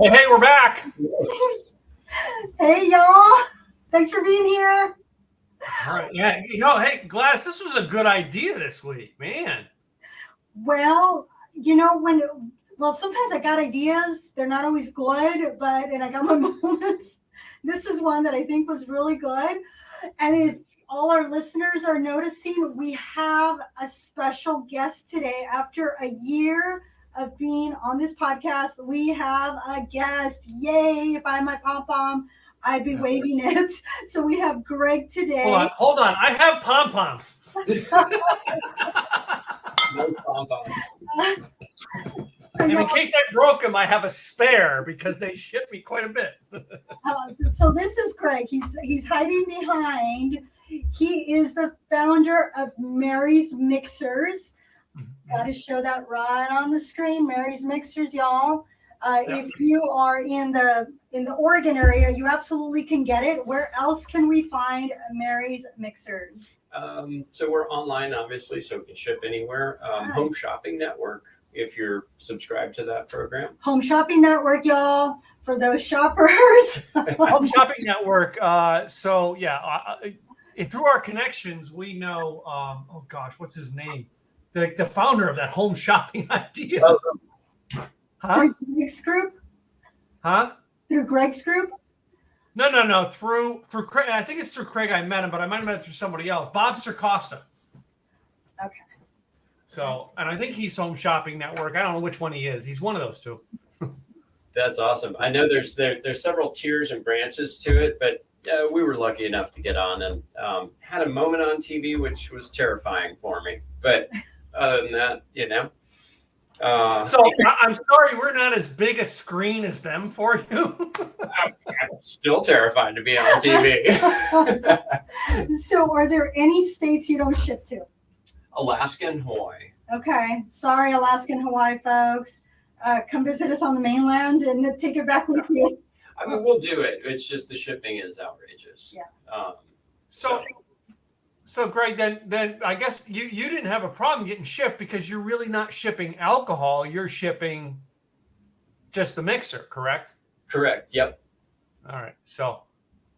Hey, we're back. Hey, y'all. Thanks for being here. All right. Yeah. Hey, Gladys, this was a good idea this week, man. Well, sometimes I got ideas. They're not always good, and I got my moments. This is one that I think was really good. And if all our listeners are noticing, we have a special guest today. After a year of being on this podcast, we have a guest. Yay. If I had my pom-pom, I'd be waving it. So we have Greg today. Hold on. I have pom-poms. No pom-poms. And in case I broke them, I have a spare because they ship me quite a bit. So this is Greg. He's hiding behind. He is the founder of Mary's Mixers. Got to show that right on the screen. Mary's Mixers, y'all. If you are in the Oregon area, you absolutely can get it. Where else can we find Mary's Mixers? So we're online, obviously, so we can ship anywhere. Home Shopping Network, if you're subscribed to that program. Home Shopping Network, y'all, for those shoppers. Home Shopping Network. Through our connections, we know. Oh gosh, what's his name? The founder of that home shopping idea. Through Greg's group? Huh? Through Greg's group? No. Through Craig. I think it's through Craig I met him, but I might have met him through somebody else. Bob Circosta. Okay. So, and I think he's Home Shopping Network. I don't know which one he is. He's one of those two. That's awesome. I know there's several tiers and branches to it, but we were lucky enough to get on and had a moment on TV, which was terrifying for me. But other than that, So I'm sorry we're not as big a screen as them for you. I'm still terrified to be on TV. So are there any states you don't ship to? Alaska and Hawaii. Okay. Sorry, Alaska and Hawaii folks. Come visit us on the mainland and take it back with you. I mean, we'll do it. It's just the shipping is outrageous. Yeah. So Greg, then I guess you didn't have a problem getting shipped because you're really not shipping alcohol. You're shipping just the mixer, correct? Correct. Yep. All right. So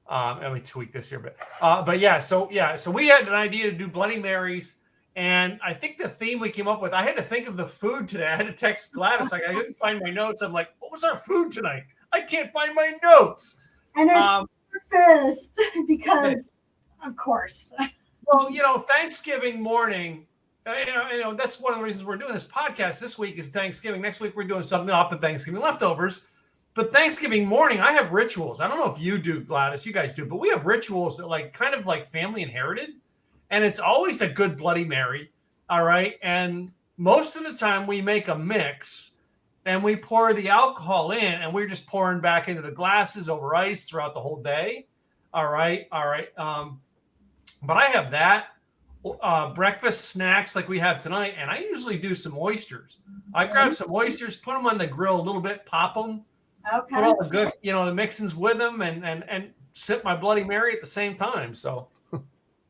let me tweak this here a bit. So we had an idea to do Bloody Marys. And I think the theme we came up with, I had to think of the food today. I had to text Gladys. Like, I couldn't find my notes. I'm like, what was our food tonight? I can't find my notes. And it's breakfast because, of course. Well, Thanksgiving morning, that's one of the reasons we're doing this podcast this week is Thanksgiving. Next week, we're doing something off the Thanksgiving leftovers. But Thanksgiving morning, I have rituals. I don't know if you do, Gladys. You guys do. But we have rituals that kind of family inherited. And it's always a good Bloody Mary, all right? And most of the time we make a mix and we pour the alcohol in and we're just pouring back into the glasses over ice throughout the whole day, all right? But I have that, breakfast snacks like we have tonight, and I usually do some oysters. I grab some oysters, put them on the grill a little bit, pop them, Okay. put all the good, the mixins with them and sip my Bloody Mary at the same time, so...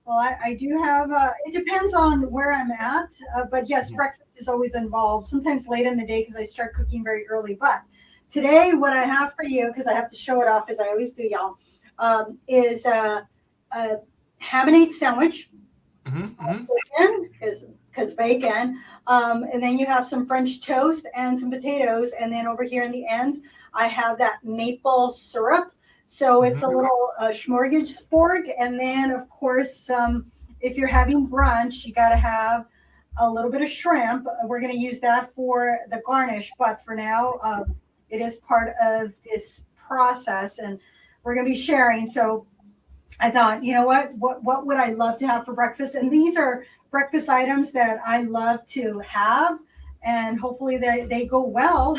Well, I do have, it depends on where I'm at, but yes, breakfast is always involved, sometimes late in the day because I start cooking very early. But today, what I have for you, because I have to show it off as I always do, y'all, is a ham and egg sandwich, because bacon, and then you have some French toast and some potatoes, and then over here in the ends, I have that maple syrup. So it's a little smorgasbord, and then of course, if you're having brunch, you got to have a little bit of shrimp. We're going to use that for the garnish, but for now, it is part of this process, and we're going to be sharing. So I thought, you know what would I love to have for breakfast? And these are breakfast items that I love to have. And hopefully they go well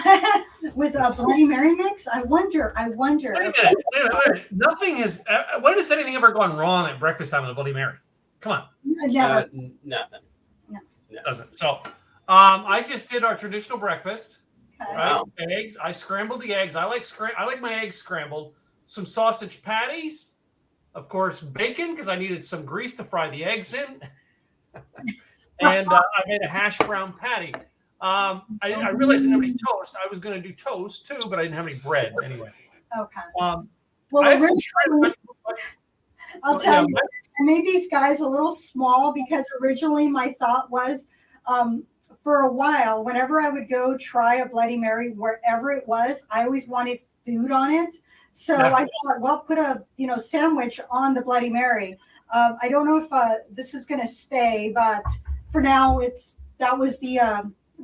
with a Bloody Mary mix. I wonder. Wait a minute. Nothing has. When has anything ever gone wrong at breakfast time with a Bloody Mary? Come on. Never. Nothing. No. It doesn't. So, I just did our traditional breakfast. Okay. Right? Wow. Eggs. I scrambled the eggs. I like my eggs scrambled. Some sausage patties. Of course, bacon because I needed some grease to fry the eggs in. And I made a hash brown patty. I realized I didn't have any toast. I was going to do toast too, but I didn't have any bread anyway. Okay. I have some originally, shrimp. I'll tell you, I made these guys a little small because originally my thought was, for a while, whenever I would go try a Bloody Mary, wherever it was, I always wanted food on it. So Yeah. I thought, well, put a sandwich on the Bloody Mary. I don't know if this is going to stay, but for now, that was the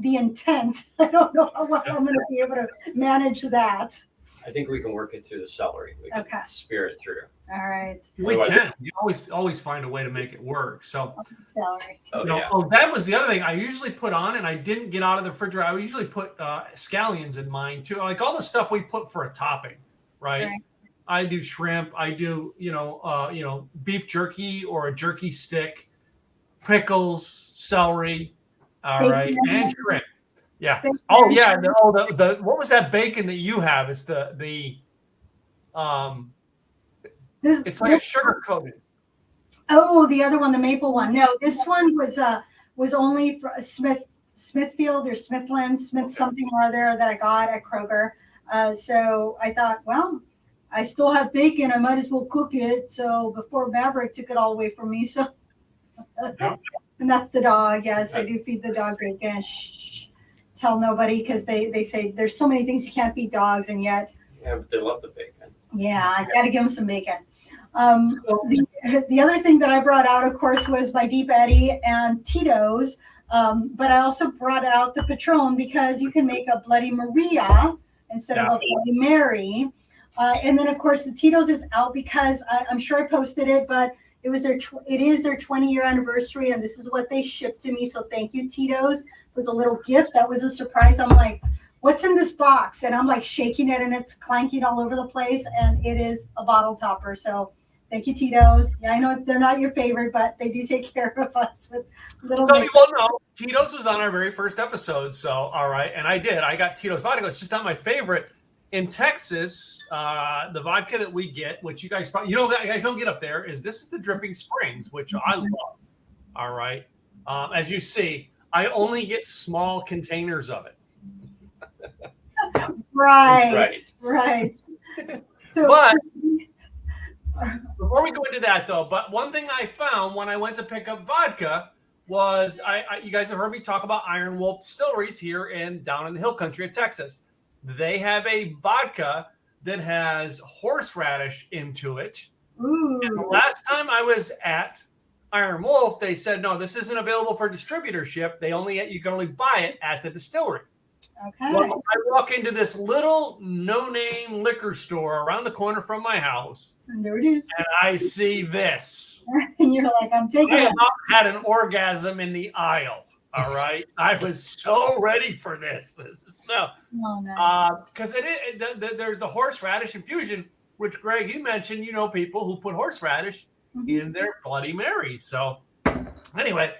intent. I don't know how well I'm going to be able to manage that. I think we can work it through the celery. We can spear it through. All right. We can. You always find a way to make it work. So celery. That was the other thing I usually put on, and I didn't get out of the refrigerator. I would usually put scallions in mine too, like all the stuff we put for a topping, right? I do shrimp. I do beef jerky or a jerky stick, pickles, celery, all right, and shrimp. Yeah. Oh yeah. The what was that bacon that you have? It's it's like a sugar coated. Oh, the other one, the maple one. No, this one was only for Smithfield or Smithland, Smith something or other that I got at Kroger. So I thought, well, I still have bacon. I might as well cook it. So before Maverick took it all away from me. So, and that's the dog. Yes, I do feed the dog bacon. Shh, tell nobody because they say there's so many things you can't feed dogs, and yet. Yeah, but they love the bacon. Yeah, I got to give them some bacon. The other thing that I brought out, of course, was my Deep Eddy and Tito's. But I also brought out the Patron because you can make a Bloody Maria instead of a Bloody Mary. And then, of course, the Tito's is out because I'm sure I posted it, but it is their 20-year anniversary, and this is what they shipped to me. So thank you, Tito's, for the little gift. That was a surprise. I'm like, what's in this box? And I'm like shaking it, and it's clanking all over the place, and it is a bottle topper. So thank you, Tito's. Yeah, I know they're not your favorite, but they do take care of us with little. Some people know Tito's was on our very first episode. So, all right. And I got Tito's vodka. It's just not my favorite. In Texas, the vodka that we get, which you guys probably, you guys don't get up there, is the Dripping Springs, which I love. All right. As you see, I only get small containers of it. Right. So, but before we go into that, though, but one thing I found when I went to pick up vodka was you guys have heard me talk about Iron Wolf Distilleries here down in the hill country of Texas. They have a vodka that has horseradish into it. Ooh. And the last time I was at Iron Wolf, they said, no, this isn't available for distributorship. You can only buy it at the distillery. Okay. Well, I walk into this little no-name liquor store around the corner from my house. And there it is. And I see this. And you're like, I'm taking it. I about had an orgasm in the aisle. All right. I was so ready for this. This is stuff. Oh, nice. Because there's the horseradish infusion, which, Greg, you mentioned, people who put horseradish in their Bloody Marys. So anyway,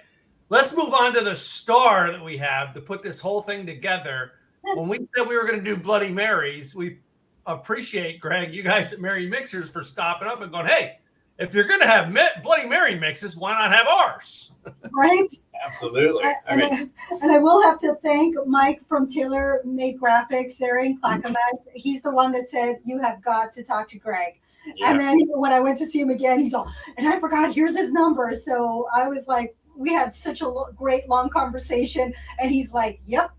let's move on to the star that we have to put this whole thing together. When we said we were going to do Bloody Marys, we appreciate, Greg, you guys at Mary Mixers for stopping up and going, hey, if you're going to have Bloody Mary mixes, why not have ours? Right? Absolutely. And I will have to thank Mike from Taylor Made Graphics there in Clackamas. He's the one that said, you have got to talk to Greg. Yeah. And then when I went to see him again, he's all, and I forgot, here's his number. So I was like, we had such a great long conversation. And he's like, yep,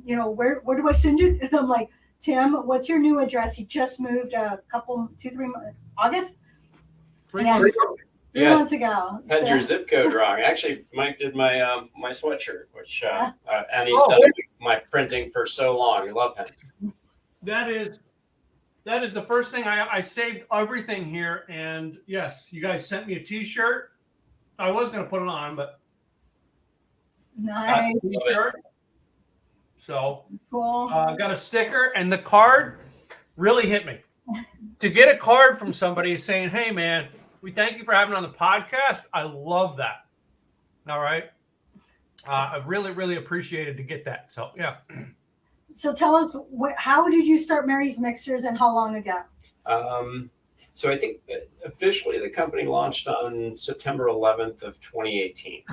where do I send you? And I'm like, Tim, what's your new address? He just moved August? 3 months ago. 3 months ago. Had your zip code wrong. Actually, Mike did my my sweatshirt, which and he's done my printing for so long. I love him. That is the first thing I saved everything here. And yes, you guys sent me a T-shirt. I was going to put it on, but nice T-shirt. So cool. Got a sticker, and the card really hit me. To get a card from somebody saying, "Hey, man, we thank you for having on the podcast." I love that. All right. I really, really appreciated to get that. So, yeah. So tell us, how did you start Mary's Mixers and how long ago? So I think officially the company launched on September 11th of 2018.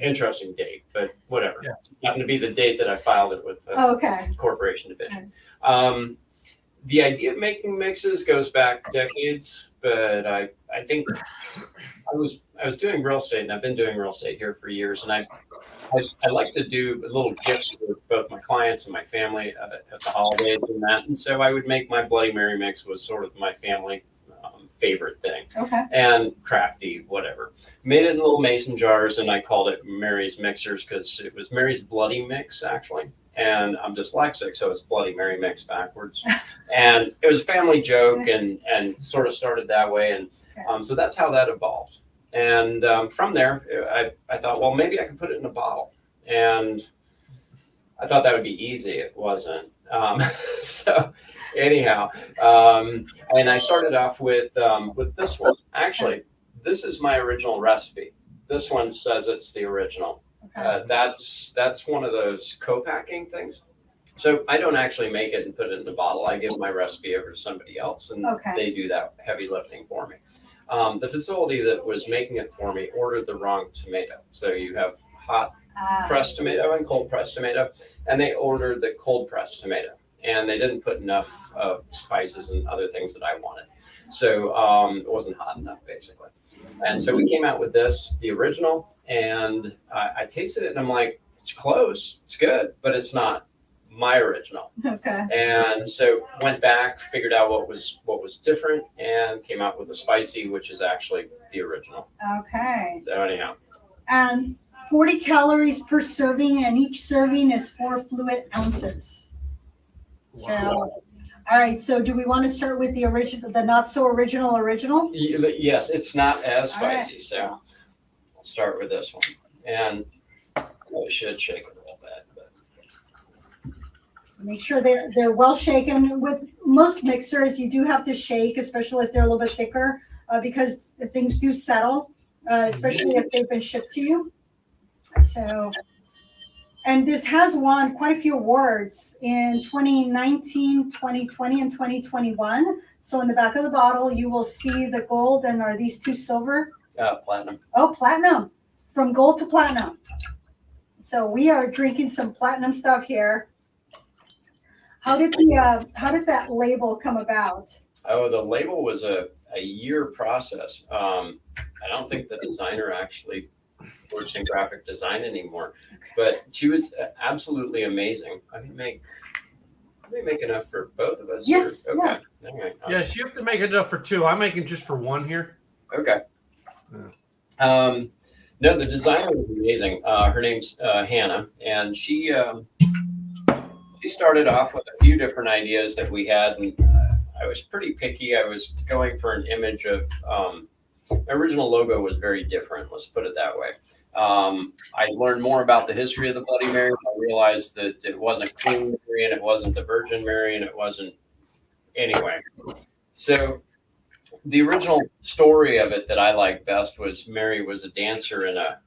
interesting date, but whatever. Yeah. It happened to be the date that I filed it with the Okay. corporation division. The idea of making mixes goes back decades, but I think I was doing real estate, and I've been doing real estate here for years, and I like to do little gifts for both my clients and my family at the holidays and that. And so I would make my Bloody Mary mix was sort of my family favorite thing. Okay. And crafty, whatever. Made it in little mason jars, and I called it Mary's Mixers because it was Mary's Bloody Mix, actually. And I'm dyslexic, so it's Bloody Mary Mix backwards. And it was a family joke and sort of started that way. And so that's how that evolved. And from there, I thought, well, maybe I could put it in a bottle. And I thought that would be easy. It wasn't. So anyhow, and I started off with this one. Actually, this is my original recipe. This one says it's the original. Okay. That's one of those co-packing things. So I don't actually make it and put it in the bottle. I give my recipe over to somebody else, and they do that heavy lifting for me. The facility that was making it for me ordered the wrong tomato. So you have hot pressed tomato and cold pressed tomato, and they ordered the cold pressed tomato, and they didn't put enough spices and other things that I wanted. So it wasn't hot enough, basically. And so we came out with this, the original, and I tasted it, and I'm like, it's close, it's good, but it's not my original. Okay. And so went back, figured out what was different, and came out with a spicy, which is actually the original. Okay. So anyhow. And 40 calories per serving, and each serving is 4 fluid ounces. So, all right. So, do we want to start with the original, the not so original? Yes, it's not as spicy, right, so I'll start with this one, and I should shake it a little bit. But. So make sure they're well shaken. With most mixers, you do have to shake, especially if they're a little bit thicker, because things do settle, especially if they've been shipped to you. So, and this has won quite a few awards in 2019, 2020, and 2021. So in the back of the bottle, you will see the gold, and are these two silver? Platinum. Oh, platinum, from gold to platinum. So we are drinking some platinum stuff here. How did that label come about? Oh, the label was a year process. I don't think the designer actually works in graphic design anymore, but she was absolutely amazing. I can make enough for both of us. Yes. Or, okay. Yeah. All right. Yes, you have to make enough for 2. I'm making just for 1 here. Okay. No, the designer was amazing. Her name's Hannah, and she started off with a few different ideas that we had, and I was pretty picky. I was going for an image of my original logo was very different. Let's put it that way. I learned more about the history of the Bloody Mary. I realized that it wasn't Queen Mary, and it wasn't the Virgin Mary, and it wasn't anyway. So the original story of it that I liked best was Mary was a dancer in a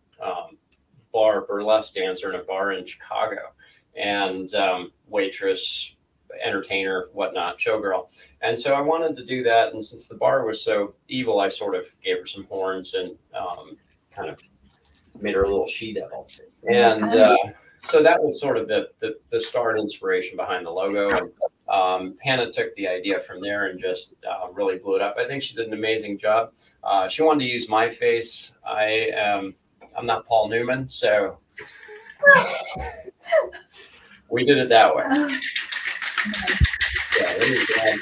burlesque dancer in a bar in Chicago, and waitress, entertainer, whatnot, showgirl. And so I wanted to do that. And since the bar was so evil, I sort of gave her some horns and kind of made her a little she-devil. And so that was sort of the start inspiration behind the logo. And Hannah took the idea from there and just really blew it up. I think she did an amazing job. She wanted to use my face. I'm not Paul Newman, so we did it that way. Yeah, let me grab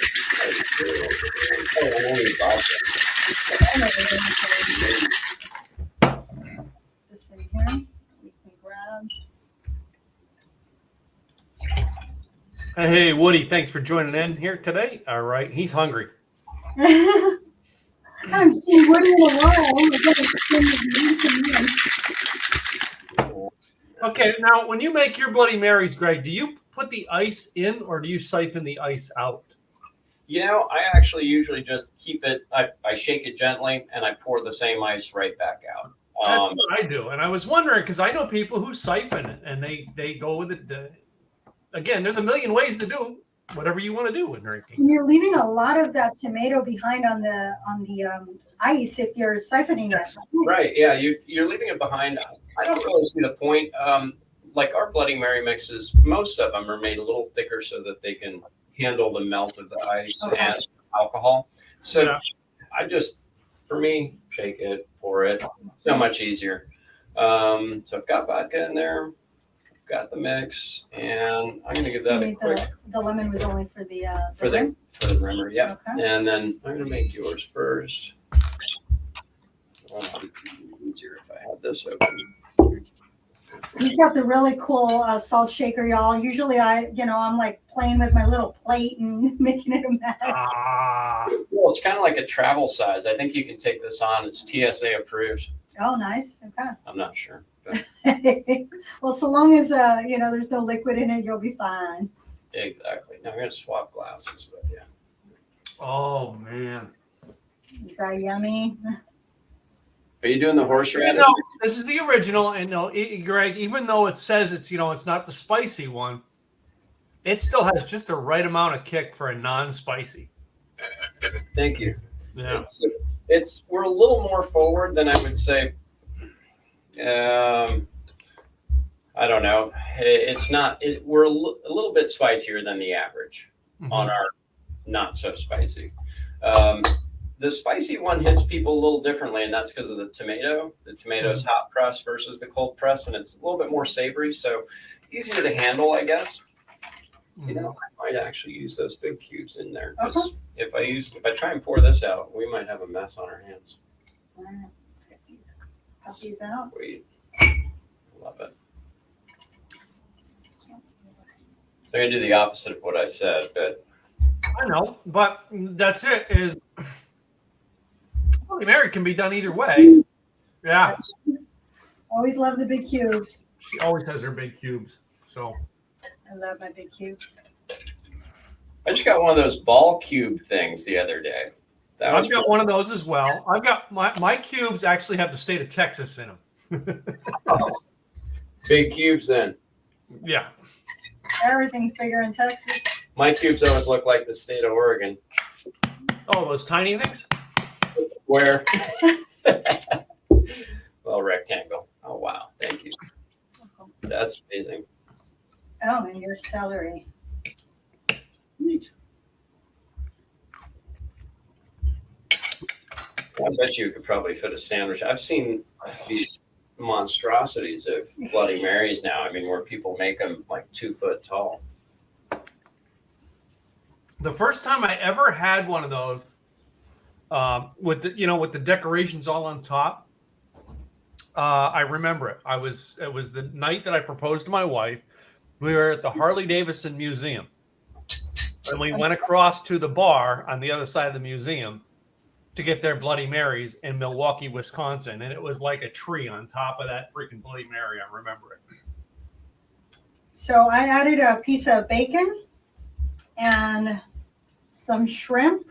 This one here, we can grab. Hey, Woody, thanks for joining in here today. All right, he's hungry. I haven't seen Woody in a while. Okay, now when you make your Bloody Marys, Greg, do you put the ice in or do you siphon the ice out? You know, I actually usually just keep it, I shake it gently and I pour the same ice right back out. That's what I do. And I was wondering, because I know people who siphon it and they go with it. Again, there's a million ways to do whatever you want to do with drinking. And you're leaving a lot of that tomato behind on the ice if you're siphoning Yes. it. Right. Yeah. You're leaving it behind. I don't really see the point. Like our Bloody Mary mixes, most of them are made a little thicker so that they can handle the melt of the ice and alcohol. So Yeah. I just, for me, shake it, pour it. So much easier. So I've got vodka in there, got the mix, and I'm gonna give that a Maybe quick the lemon was only for the for rim? the rimmer. Yeah. Okay. And then I'm gonna make yours first. Well, it'd be easier if I had this open. He's got the really cool salt shaker, y'all. Usually I'm like playing with my little plate and making it a mess. Ah, Well, it's kind of like a travel size. I think you can take this on. It's TSA approved. Oh, nice. Okay. I'm not sure. But Well, so long as there's no liquid in it, you'll be fine. exactly. Now I'm gonna swap glasses with you. oh man. Is that yummy? Are you doing the horseradish? No, this is the original, and no, Greg. Even though it says it's not the spicy one, it still has just the right amount of kick for a non-spicy. Thank you. Yeah. It's we're a little more forward than I would say. I don't know. It's not. We're a little bit spicier than the average on our not so spicy. The spicy one hits people a little differently, and that's because of the tomato. The tomato's hot press versus the cold press, and it's a little bit more savory, so easier to handle, I guess. You know, I might actually use those big cubes in there because if I try and pour this out, we might have a mess on our hands. All right, let's get these puppies out. Sweet. Love it. They're gonna do the opposite of what I said, but I know, but that's it. Is Bloody Mary can be done either way. Yeah, Always love the big cubes. she always has her big cubes. So I love my big cubes. I just got one of those ball cube things the other day. I've got one of those as well. I've got my cubes actually have the state of Texas in them. awesome. Big cubes then. Yeah. Everything's bigger in Texas. My cubes always look like the state of Oregon. Oh, those tiny things? Where? Well, rectangle. Oh, wow. Thank you. That's amazing. Oh, and your celery. Neat. I bet you could probably fit a sandwich. I've seen these monstrosities of Bloody Marys now. I mean, where people make them like 2 foot tall. The first time I ever had one of those, with the decorations all on top, I remember it. It was the night that I proposed to my wife. We were at the Harley Davidson Museum, and we went across to the bar on the other side of the museum to get their Bloody Marys in Milwaukee, Wisconsin, and it was like a tree on top of that freaking Bloody Mary. I remember it. So I added a piece of bacon and some shrimp.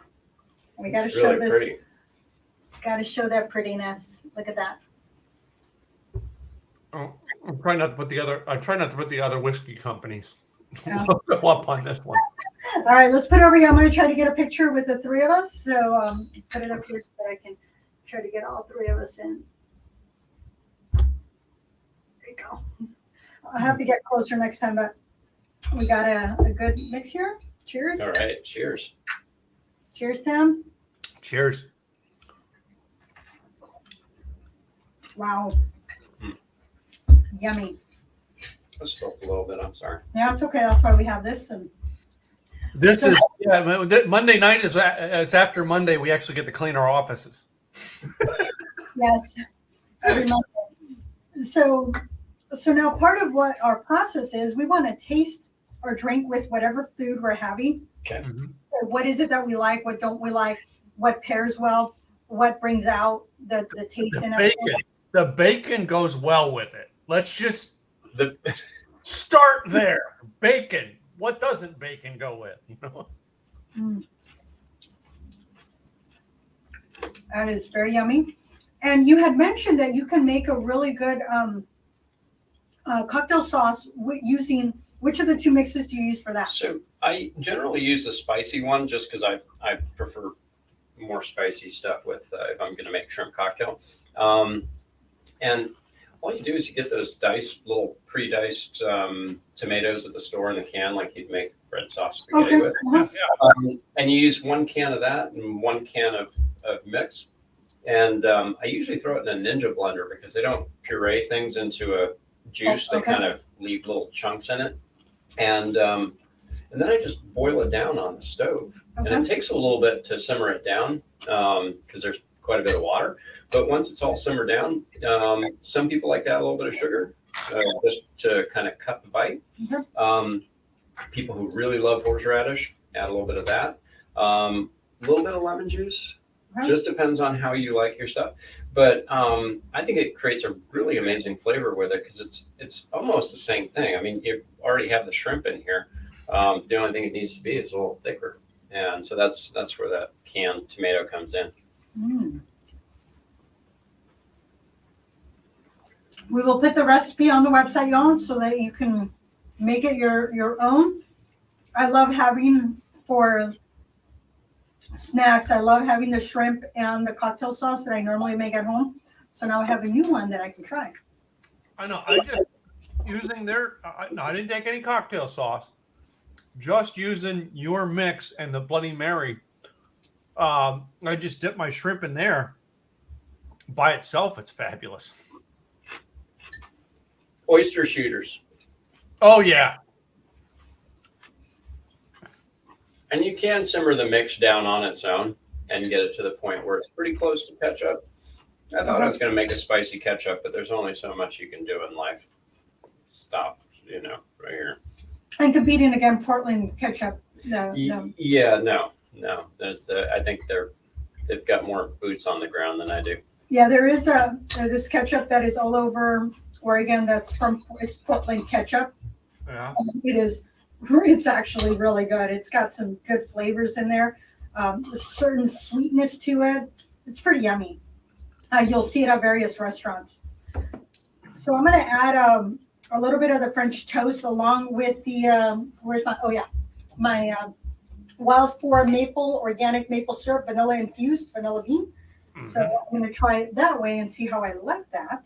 We got to It's show really this. pretty. Got to show that prettiness. Look at that. Oh, I'm trying not to put the other whiskey companies Oh. go up on this one. All right, let's put it over here. I'm going to try to get a picture with the three of us. So put it up here so that I can try to get all three of us in. There you go. I'll have to get closer next time, but we got a good mix here. Cheers. All right. Cheers. Cheers, Tim. Cheers. Wow. Yummy. I spoke a little bit. I'm sorry. Yeah, it's okay. That's why we have this. And This is Monday night is it's after Monday. We actually get to clean our offices. yes, every Monday. So now part of what our process is, we want to taste or drink with whatever food we're having. Okay. So what is it that we like? What don't we like? What pairs well? What brings out the taste in it? The bacon goes well with it. Let's just The start there. Bacon. What doesn't bacon go with? That is very yummy. And you had mentioned that you can make a really good cocktail sauce using, which of the two mixes do you use for that? So I generally use the spicy one just because I prefer more spicy stuff with if I'm going to make shrimp cocktail. And all you do is you get those little pre-diced tomatoes at the store in the can, like you'd make red sauce spaghetti with. And you use 1 can of that and 1 can of mix. And I usually throw it in a Ninja blender because they don't puree things into a juice. They kind of leave little chunks in it. And then I just boil it down on the stove. And it takes a little bit to simmer it down because there's quite a bit of water. But once it's all simmered down, some people like to add a little bit of sugar just to kind of cut the bite. People who really love horseradish, add a little bit of that. A little bit of lemon juice. Just depends on how you like your stuff. But I think it creates a really amazing flavor with it because it's almost the same thing. I mean, you already have the shrimp in here. The only thing it needs to be is a little thicker. And so that's where that canned tomato comes in. We will put the recipe on the website, y'all, so that you can make it your own. I love having for snacks. I love having the shrimp and the cocktail sauce that I normally make at home. So now I have a new one that I can try. I know. I just using I didn't take any cocktail sauce. Just using your mix and the Bloody Mary. I just dip my shrimp in there. By itself, it's fabulous. Oyster shooters. Oh, yeah. And you can simmer the mix down on its own and get it to the point where it's pretty close to ketchup. I thought I was going to make a spicy ketchup, but there's only so much you can do in life. Stop, right here. And competing against Portland ketchup. No. Yeah, no. I think they've got more boots on the ground than I do. Yeah, there is this ketchup that is all over Oregon. It's Portland ketchup. Yeah. It's actually really good. It's got some good flavors in there. A certain sweetness to it. It's pretty yummy. You'll see it at various restaurants. So I'm going to add a little bit of the French toast along with the my Wild 4 organic maple syrup, vanilla infused, vanilla bean. So I'm going to try it that way and see how I like that.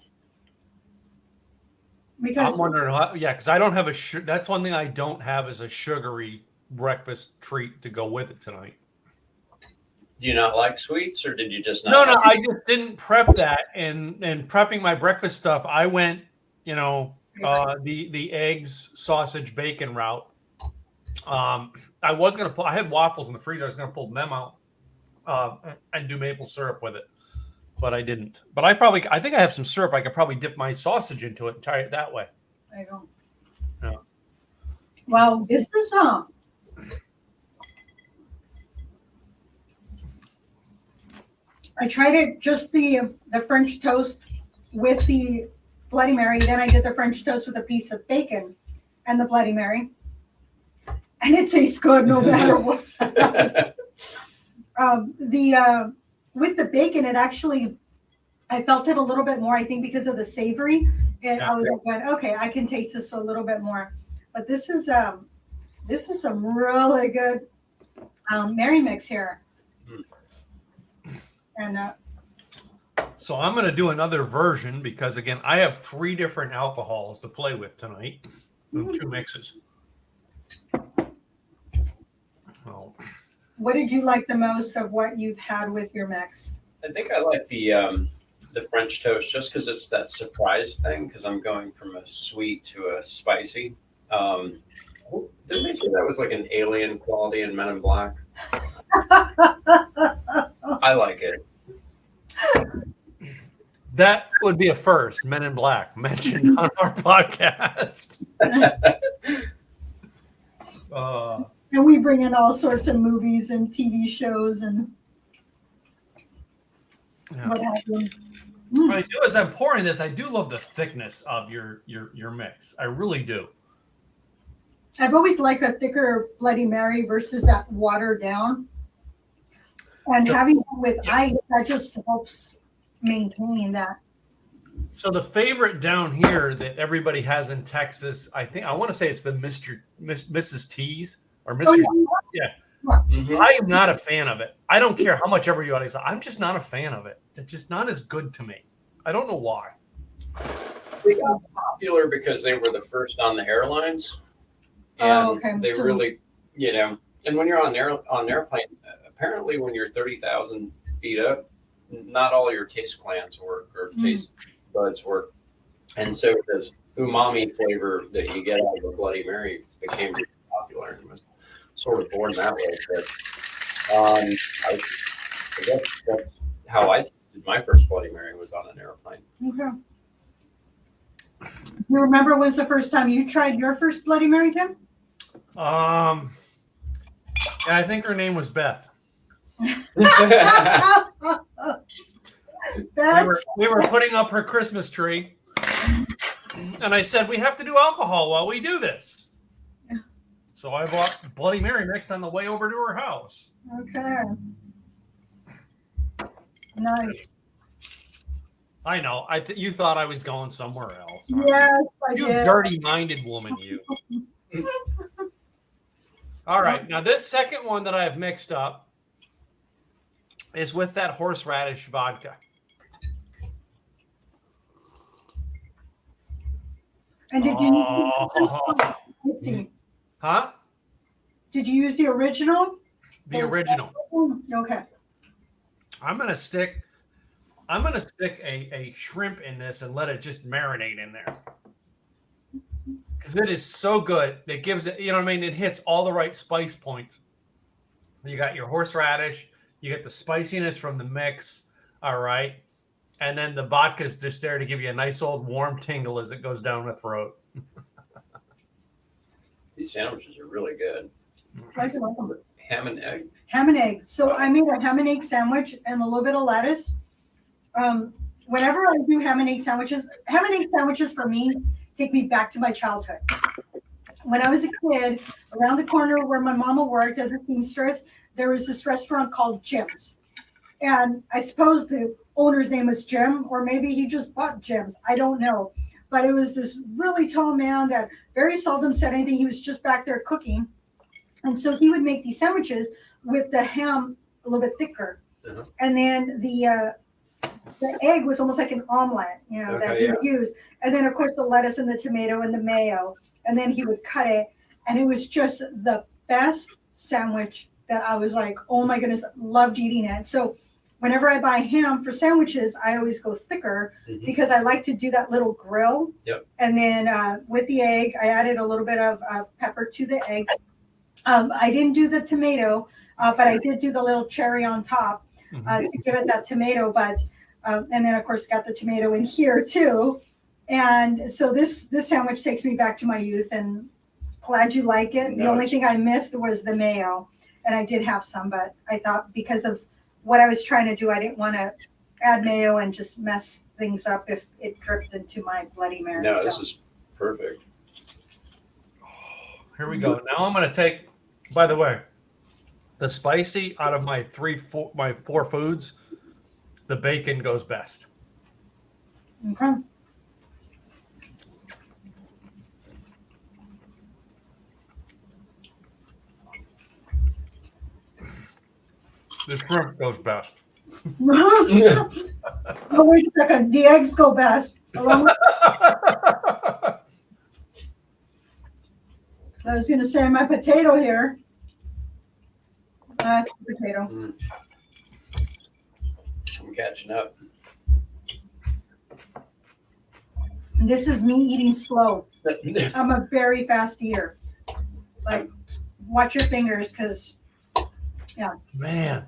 Because I'm wondering, because I don't have that's one thing I don't have is a sugary breakfast treat to go with it tonight. Do you not like sweets, or did you just not? No, I just didn't prep that. And prepping my breakfast stuff, I went, the eggs, sausage, bacon route. I had waffles in the freezer. I was going to pull them out and do maple syrup with it, but I didn't. But I think I have some syrup. I could probably dip my sausage into it and try it that way. There you go. Yeah. Well, this is I tried it just the French toast with the Bloody Mary. Then I did the French toast with a piece of bacon and the Bloody Mary. And it tastes good no matter what. With the bacon, it actually, I felt it a little bit more, I think, because of the savory. And I was like, okay, I can taste this a little bit more. But this is some really good Mary mix here. And so I'm going to do another version because, again, I have 3 different alcohols to play with tonight. 2 mixes. Oh. What did you like the most of what you've had with your mix? I think I like the French toast just because it's that surprise thing. Because I'm going from a sweet to a spicy. Didn't they say that was like an alien quality in Men in Black? I like it. That would be a first. Men in Black mentioned on our podcast. And we bring in all sorts of movies and TV shows and what have you. What I do as I'm pouring this, I do love the thickness of your mix. I really do. I've always liked a thicker Bloody Mary versus that watered down. And having it with ice, that just helps maintain that. So the favorite down here that everybody has in Texas, I want to say it's the Mrs. T's. or mystery. yeah. Mhm. I am not a fan of it. I don't care how much everybody says. I'm just not a fan of it. It's just not as good to me. I don't know why. They got popular because they were the first on the airlines, and Oh, okay. they So- really, and when you're on an airplane, apparently when you're 30,000 feet up, not all your taste glands work or taste buds work, and so this umami flavor that you get out of a Bloody Mary became really popular and was sort of born that way. But I guess that's how I tasted my first Bloody Mary was on an airplane. Okay. You remember was the first time you tried your first Bloody Mary, Tim? Yeah, I think her name was Beth. We were putting up her Christmas tree, and I said, we have to do alcohol while we do this. So I bought Bloody Mary mix on the way over to her house. Okay. Nice. I know. You thought I was going somewhere else. Yes, I You did. dirty-minded woman, you. All right. Now, this second one that I have mixed up is with that horseradish vodka. And did you Oh. see? Huh? Did you use the original? The original. Okay. I'm gonna stick a shrimp in this and let it just marinate in there. Because it is so good. It gives it, it hits all the right spice points. You got your horseradish, you get the spiciness from the mix, all right. And then the vodka is just there to give you a nice old warm tingle as it goes down the throat. These sandwiches are really good. Like them. Ham and egg. Ham and egg. So I made a ham and egg sandwich and a little bit of lettuce. Whenever I do ham and egg sandwiches for me take me back to my childhood. When I was a kid, around the corner where my mama worked as a seamstress, there was this restaurant called Jim's. And I suppose the owner's name was Jim, or maybe he just bought Jim's. I don't know. But it was this really tall man that very seldom said anything. He was just back there cooking. And so he would make these sandwiches with the ham a little bit thicker. Uh-huh. And then the egg was almost like an omelet, that he would use. And then, of course, the lettuce and the tomato and the mayo. And then he would cut it. And it was just the best sandwich that I was like, oh, my goodness, loved eating it. So whenever I buy ham for sandwiches, I always go thicker because I like to do that little grill. Yep. And then with the egg, I added a little bit of pepper to the egg. I didn't do the tomato, but I did do the little cherry on top to give it that tomato. But and then, of course, got the tomato in here, too. And so this sandwich takes me back to my youth, and glad you like it. The only thing I missed was the mayo, and I did have some, but I thought because of what I was trying to do, I didn't want to add mayo and just mess things up if it dripped into my Bloody Mary. No, this is perfect. Here we go. Now I'm going to take, by the way, the spicy out of my four foods, the bacon goes best. Okay. The shrimp goes best. Oh, wait a second. The eggs go best. I was going to say my potato here. Potato. I'm catching up. This is me eating slow. I'm a very fast eater. Like, watch your fingers, because, Man.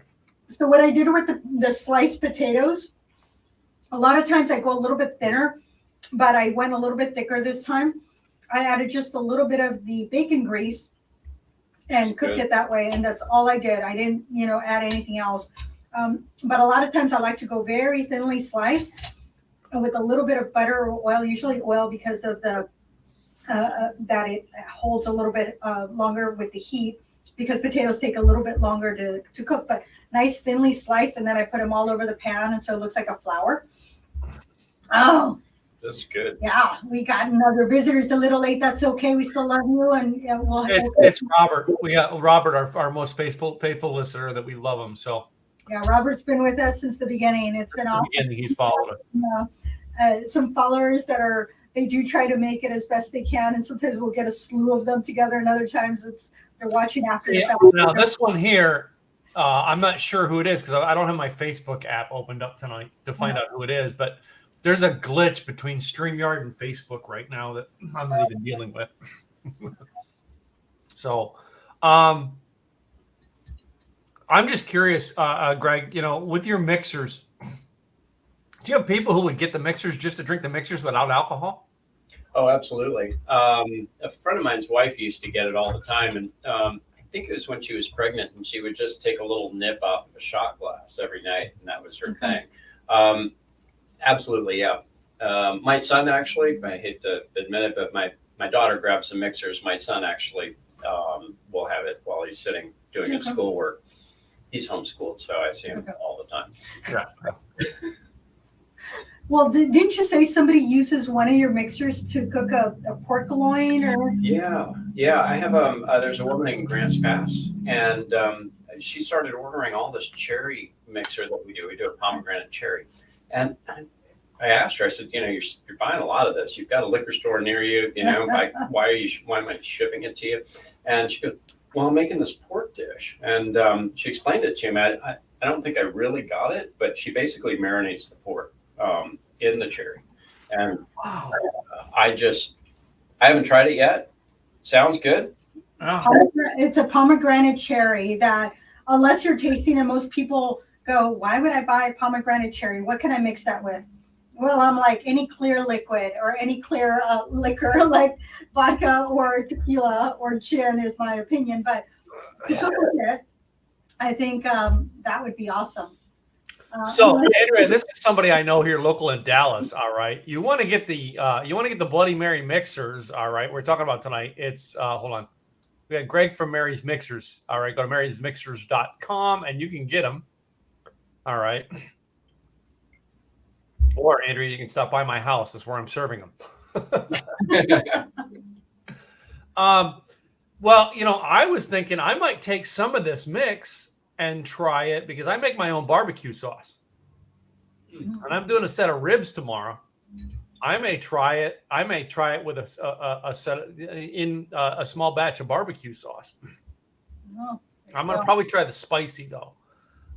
So what I did with the sliced potatoes, a lot of times I go a little bit thinner, but I went a little bit thicker this time. I added just a little bit of the bacon grease and cooked it that way, and that's all I did. I didn't, add anything else. But a lot of times I like to go very thinly sliced and with a little bit of butter or oil, usually oil because of the that it holds a little bit longer with the heat, because potatoes take a little bit longer to cook, but nice thinly sliced, and then I put them all over the pan, and so it looks like a flower. Oh, This is good. Yeah, we got another visitor. It's a little late. That's okay. We still love you, and we'll. It's Robert. We got Robert, our most faithful listener that we love him. So yeah, Robert's been with us since the beginning. It's been awesome. He's followed us. Some followers they do try to make it as best they can, and sometimes we'll get a slew of them together, and other times they're watching after. Yeah, now this one here, I'm not sure who it is because I don't have my Facebook app opened up tonight to find out who it is, but there's a glitch between StreamYard and Facebook right now that I'm not even dealing with. So, I'm just curious, Greg, with your mixers, do you have people who would get the mixers just to drink the mixers without alcohol? Oh, absolutely. A friend of mine's wife used to get it all the time. And I think it was when she was pregnant, and she would just take a little nip off of a shot glass every night. And that was her thing. Absolutely, yeah. My son, actually, I hate to admit it, but my daughter grabs some mixers. My son actually will have it while he's sitting doing his schoolwork. He's homeschooled, so I see him all the time. Yeah. Well, didn't you say somebody uses one of your mixers to cook a pork loin? Or Yeah. I have there's a woman in Grants Pass, and she started ordering all this cherry mixer that we do. We do a pomegranate cherry, and I asked her. I said, you're buying a lot of this. You've got a liquor store near you. Why am I shipping it to you? And she goes, well, I'm making this pork dish, and she explained it to me. I don't think I really got it, but she basically marinates the pork in the cherry, and Wow. I haven't tried it yet. Sounds good. It's a pomegranate cherry that, unless you're tasting it, most people go, why would I buy pomegranate cherry? What can I mix that with? Well, I'm like, any clear liquid or any clear liquor, like vodka or tequila or gin is my opinion. But to cook with it, I think that would be awesome. So, Andrea, this is somebody I know here local in Dallas. All right, you want to get the Bloody Mary mixers. All right, we're talking about tonight. It's hold on, we got Greg from Mary's Mixers. All right, go to marysmixers.com and you can get them. All right, or Andrea, you can stop by my house. That's where I'm serving them. Well, I was thinking I might take some of this mix and try it because I make my own barbecue sauce, and I'm doing a set of ribs tomorrow. I may try it. I may try it with a small batch of barbecue sauce. I'm gonna probably try the spicy though.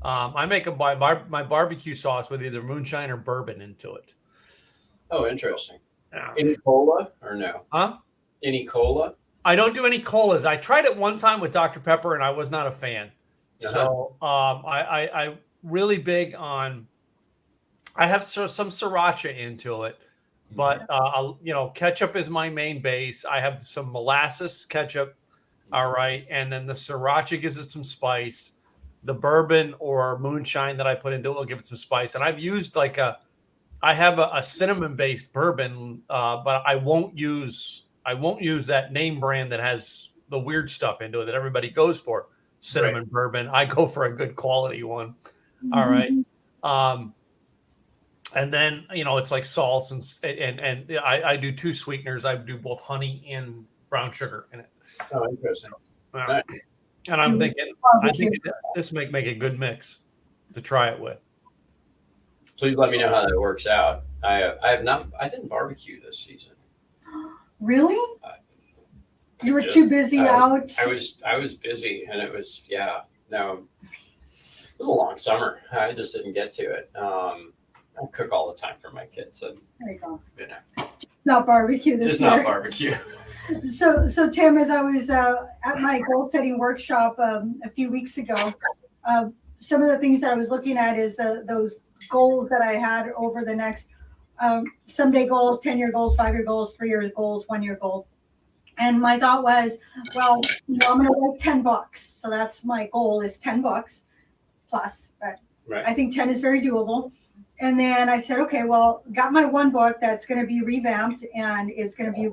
I make my barbecue sauce with either moonshine or bourbon into it. Oh, interesting. Yeah. Any cola or no? Huh? Any cola? I don't do any colas. I tried it one time with Dr. Pepper, and I was not a fan. So I really big on. I have some sriracha into it, but ketchup is my main base. I have some molasses ketchup, all right, and then the sriracha gives it some spice. The bourbon or moonshine that I put into it will give it some spice. And I've used I have a cinnamon based bourbon, but I won't use that name brand that has the weird stuff into it that everybody goes for. Cinnamon bourbon. I go for a good quality one. All right. And then, it's like salts and I do two sweeteners. I do both honey and brown sugar in it. Oh, interesting. Nice. And I'm thinking, this make a good mix to try it with. Please let me know how that works out. I didn't barbecue this season. Really? You were too busy out. I was busy, and it was it was a long summer. I just didn't get to it. I cook all the time for my kids, and there you go. Not barbecue this just year. Not barbecue. So Tim, as I was at my goal setting workshop a few weeks ago, some of the things that I was looking at is those goals that I had over the next someday goals, 10-year goals, 5-year goals, 3-year goals, 1-year goal. And my thought was, well, I'm going to write 10 books. So that's my goal is 10 books plus. But I think 10 is very doable. And then I said, okay, well, got my one book that's going to be revamped and is going to be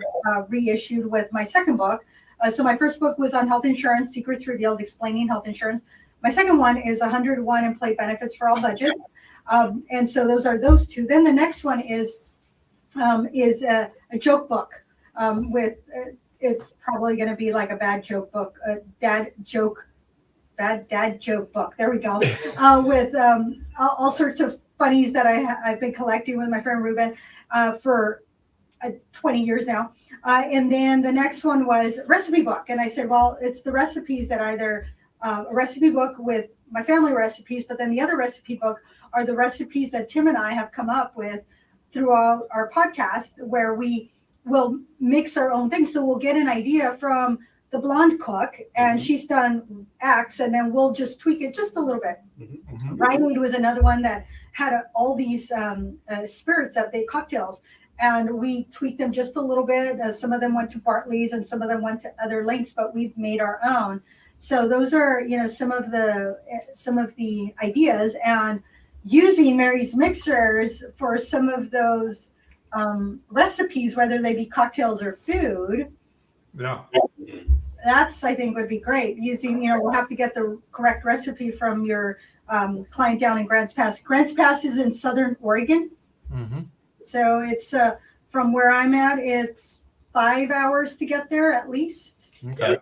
reissued with my second book. So my first book was on health insurance, Secrets Revealed, explaining health insurance. My second one is 101 employee benefits for all budgets. And so those are those two. Then the next one is is a joke book with. It's probably going to be like a bad joke book, a bad dad joke book. There we go. With all sorts of funnies that I've been collecting with my friend Ruben for 20 years now. And then the next one was recipe book. And I said, well, it's the recipes that either a recipe book with my family recipes, but then the other recipe book are the recipes that Tim and I have come up with throughout our podcast, where we will mix our own things. So we'll get an idea from the blonde cook, and she's done X, and then we'll just tweak it just a little bit. Rhineweed was another one that had all these spirits that they cocktails, and we tweaked them just a little bit. Some of them went to Bartley's, and some of them went to other links, but we've made our own. So those are, some of the ideas, and using Mary's Mixers for some of those recipes, whether they be cocktails or food. Yeah. That's, I think, would be great. Using, we'll have to get the correct recipe from your client down in Grants Pass. Grants Pass is in Southern Oregon. Mm-hmm. So it's from where I'm at, it's 5 hours to get there at least. Okay.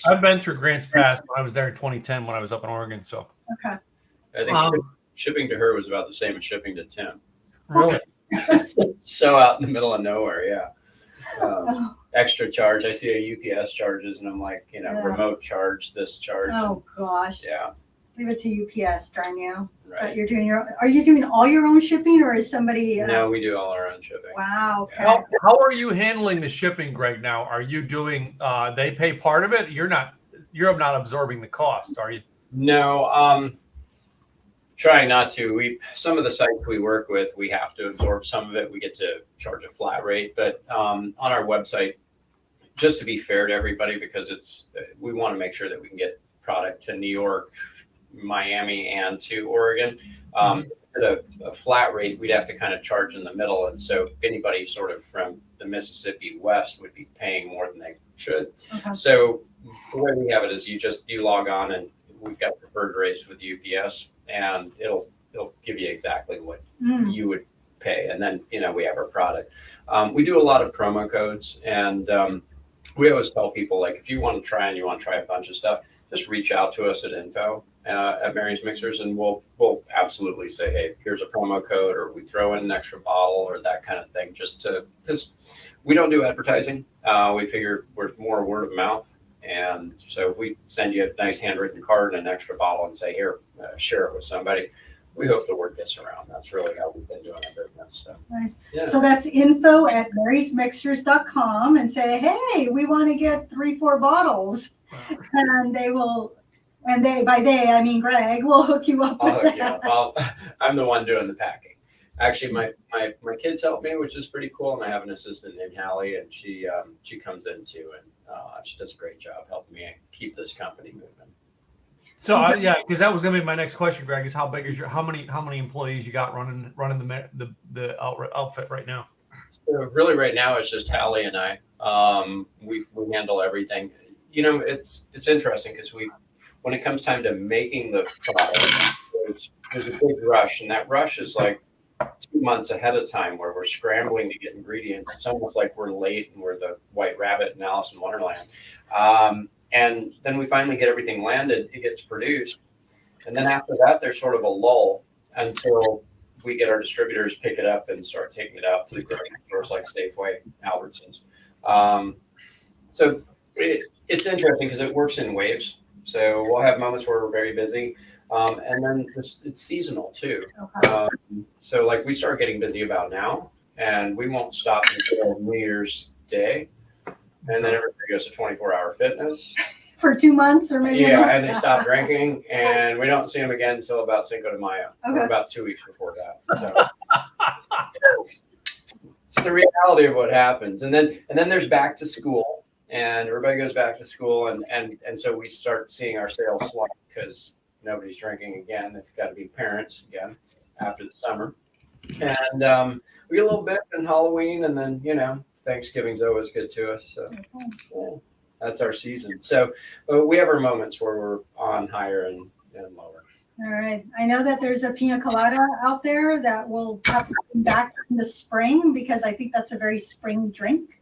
I've been through Grants Pass when I was there in 2010 when I was up in Oregon. So okay. I think shipping to her was about the same as shipping to Tim. Really? So out in the middle of nowhere, yeah. Extra charge. I see a UPS charges, and I'm like, remote charge, this charge. Oh gosh. Yeah. Leave it to UPS, darn you. Right. But you're doing are you doing all your own shipping, or is somebody? No, we do all our own shipping. Wow. Okay. How are you handling the shipping, Greg? Now, are you doing? They pay part of it. You're not absorbing the cost, are you? No. Trying not to. Some of the sites we work with, we have to absorb some of it. We get to charge a flat rate, but on our website, just to be fair to everybody, because we want to make sure that we can get product to New York, Miami, and to Oregon. At a flat rate, we'd have to kind of charge in the middle, and so anybody sort of from the Mississippi West would be paying more than they should. Okay. So the way we have it is you log on, and we've got preferred rates with UPS, and it'll give you exactly what you would pay, and then we have our product. We do a lot of promo codes, and we always tell people, like, if you want to try a bunch of stuff, just reach out to us at info at Mary's Mixers, and we'll absolutely say, hey, here's a promo code, or we throw in an extra bottle, or that kind of thing, because we don't do advertising. We figure we're more word of mouth. And so if we send you a nice handwritten card and an extra bottle and say, here, share it with somebody, we hope the word gets around. That's really how we've been doing our business. So, nice. Yeah. So that's info@marysmixers.com, and say, hey, we want to get 3-4 bottles. And they will, and by they, I mean Greg, will hook you up with that. Yeah. Well, I'm the one doing the packing. Actually, my kids help me, which is pretty cool. And I have an assistant named Hallie, and she comes in too, and she does a great job helping me keep this company moving. So because that was going to be my next question, Greg, is how big is how many employees you got running the outfit right now? So really, right now it's just Hallie and I. We handle everything. It's interesting because when it comes time to making the product, there's a big rush, and that rush is like 2 months ahead of time, where we're scrambling to get ingredients. It's almost like we're late, and we're the White Rabbit in Alice in Wonderland. And then we finally get everything landed, it gets produced. And then after that, there's sort of a lull until we get our distributors pick it up and start taking it out to the grocery stores like Safeway, Albertsons. So it's interesting because it works in waves. So we'll have moments where we're very busy. And then it's seasonal too. Okay. So like we start getting busy about now, and we won't stop until New Year's Day. And then everybody goes to 24-hour fitness. For 2 months or maybe a month. And they stop drinking, and we don't see them again until about Cinco de Mayo, or about 2 weeks before that. So it's the reality of what happens. And then there's back to school, and everybody goes back to school, and so we start seeing our sales slump because nobody's drinking again. They've got to be parents again after the summer. And we get a little bit in Halloween, and then, Thanksgiving's always good to us. So yeah, that's our season. So we have our moments where we're on higher and lower. All right. I know that there's a pina colada out there that will have to come back in the spring because I think that's a very spring drink.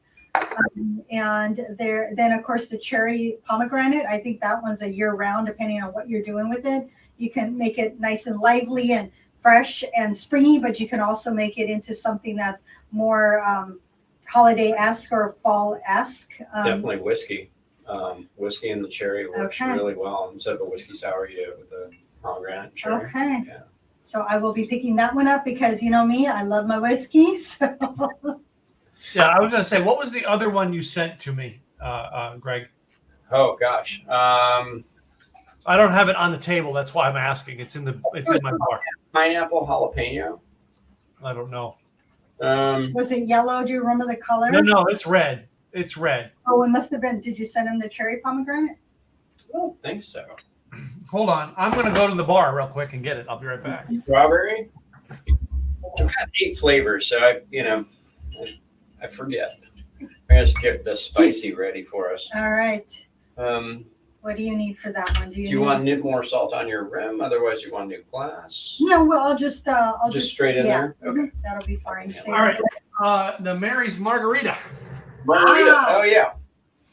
And then of course the cherry pomegranate. I think that one's a year round, depending on what you're doing with it. You can make it nice and lively and fresh and springy, but you can also make it into something that's more holiday-esque or fall-esque. Definitely whiskey. Whiskey and the cherry works really well instead of a whiskey sour. You do it with the pomegranate cherry. Okay. Yeah. So I will be picking that one up because you know me, I love my whiskey. So. Yeah, I was going to say, what was the other one you sent to me, Greg? Oh gosh. I don't have it on the table. That's why I'm asking. It's in my bar. Pineapple jalapeno. I don't know. Was it yellow? Do you remember the color? No, it's red. It's red. Oh, it must have been. Did you send him the cherry pomegranate? I don't think so. Hold on. I'm going to go to the bar real quick and get it. I'll be right back. Strawberry. I've got 8 flavors, so I forget. I'm going to get the spicy ready for us. All right. What do you need for that one? Do you want more salt on your rim? Otherwise, you want a new glass? No, well, I'll just straight in there. Okay, that'll be fine. Yeah. All right. The Mary's Margarita. Margarita. Wow. Oh yeah.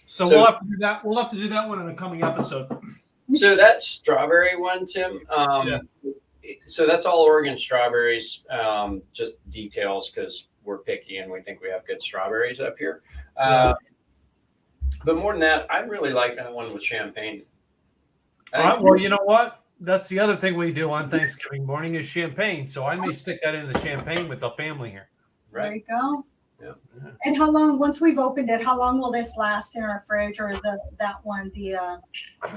So we'll have to do that. We'll have to do that one in a coming episode. So that strawberry one, Tim. Yeah. So that's all Oregon strawberries. Just details because we're picky and we think we have good strawberries up here. But more than that, I really like that one with champagne. Well, you know what? That's the other thing we do on Thanksgiving morning is champagne. So I may stick that in the champagne with the family here. Right. There you go. Yeah. And how long? Once we've opened it, how long will this last in our fridge, or that one? So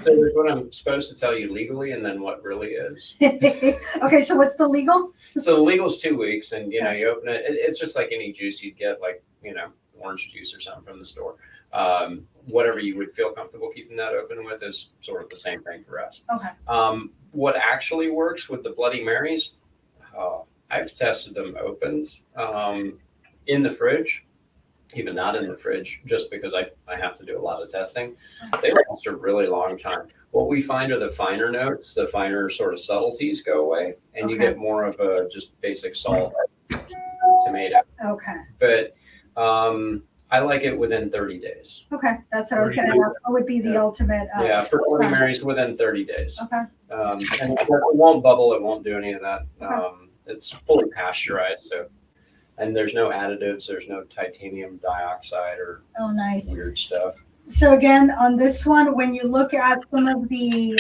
there's what I'm supposed to tell you legally, and then what really is. Okay, so what's the legal? So the legal's 2 weeks, and you open it. It's just like any juice you'd get, like orange juice or something from the store. Whatever you would feel comfortable keeping that open with is sort of the same thing for us. Okay. What actually works with the Bloody Marys? I've tested them opened. In the fridge, even not in the fridge, just because I have to do a lot of testing. They last a really long time. What we find are the finer notes, the finer sort of subtleties go away, and you get more of a just basic salt tomato. Okay. But I like it within 30 days. Okay, that's what I was going to ask. What would be the ultimate? For Bloody Marys, within 30 days. Okay. And it won't bubble. It won't do any of that. Okay. It's fully pasteurized, so. And there's no additives. There's no titanium dioxide or weird stuff. So again, on this one, when you look at some of the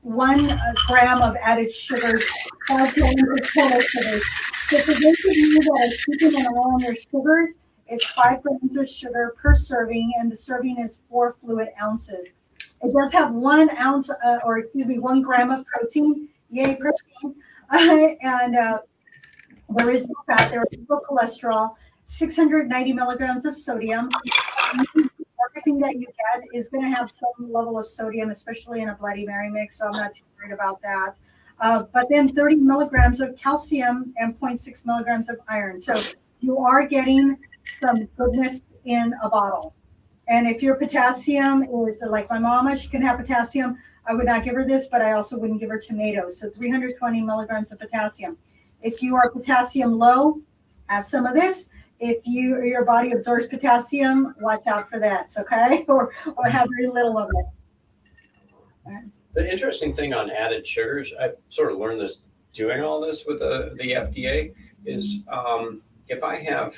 1 gram of added sugar, 5 grams of total sugars. So for those of you that are keeping an eye on your sugars, it's 5 grams of sugar per serving, and the serving is 4 fluid ounces. It does have 1 ounce, 1 gram of protein. Yay, protein! And there is no fat, there is no cholesterol, 690 milligrams of sodium. Everything that you get is going to have some level of sodium, especially in a Bloody Mary mix, so I'm not too worried about that. But then 30 milligrams of calcium and 0.6 milligrams of iron. So you are getting some goodness in a bottle. And if your potassium is like my mama, she can have potassium. I would not give her this, but I also wouldn't give her tomatoes. So 320 milligrams of potassium. If you are potassium low, have some of this. If your body absorbs potassium, watch out for this, okay? Or have very little of it. Right. The interesting thing on added sugars, I sort of learned this doing all this with the FDA, is if I have,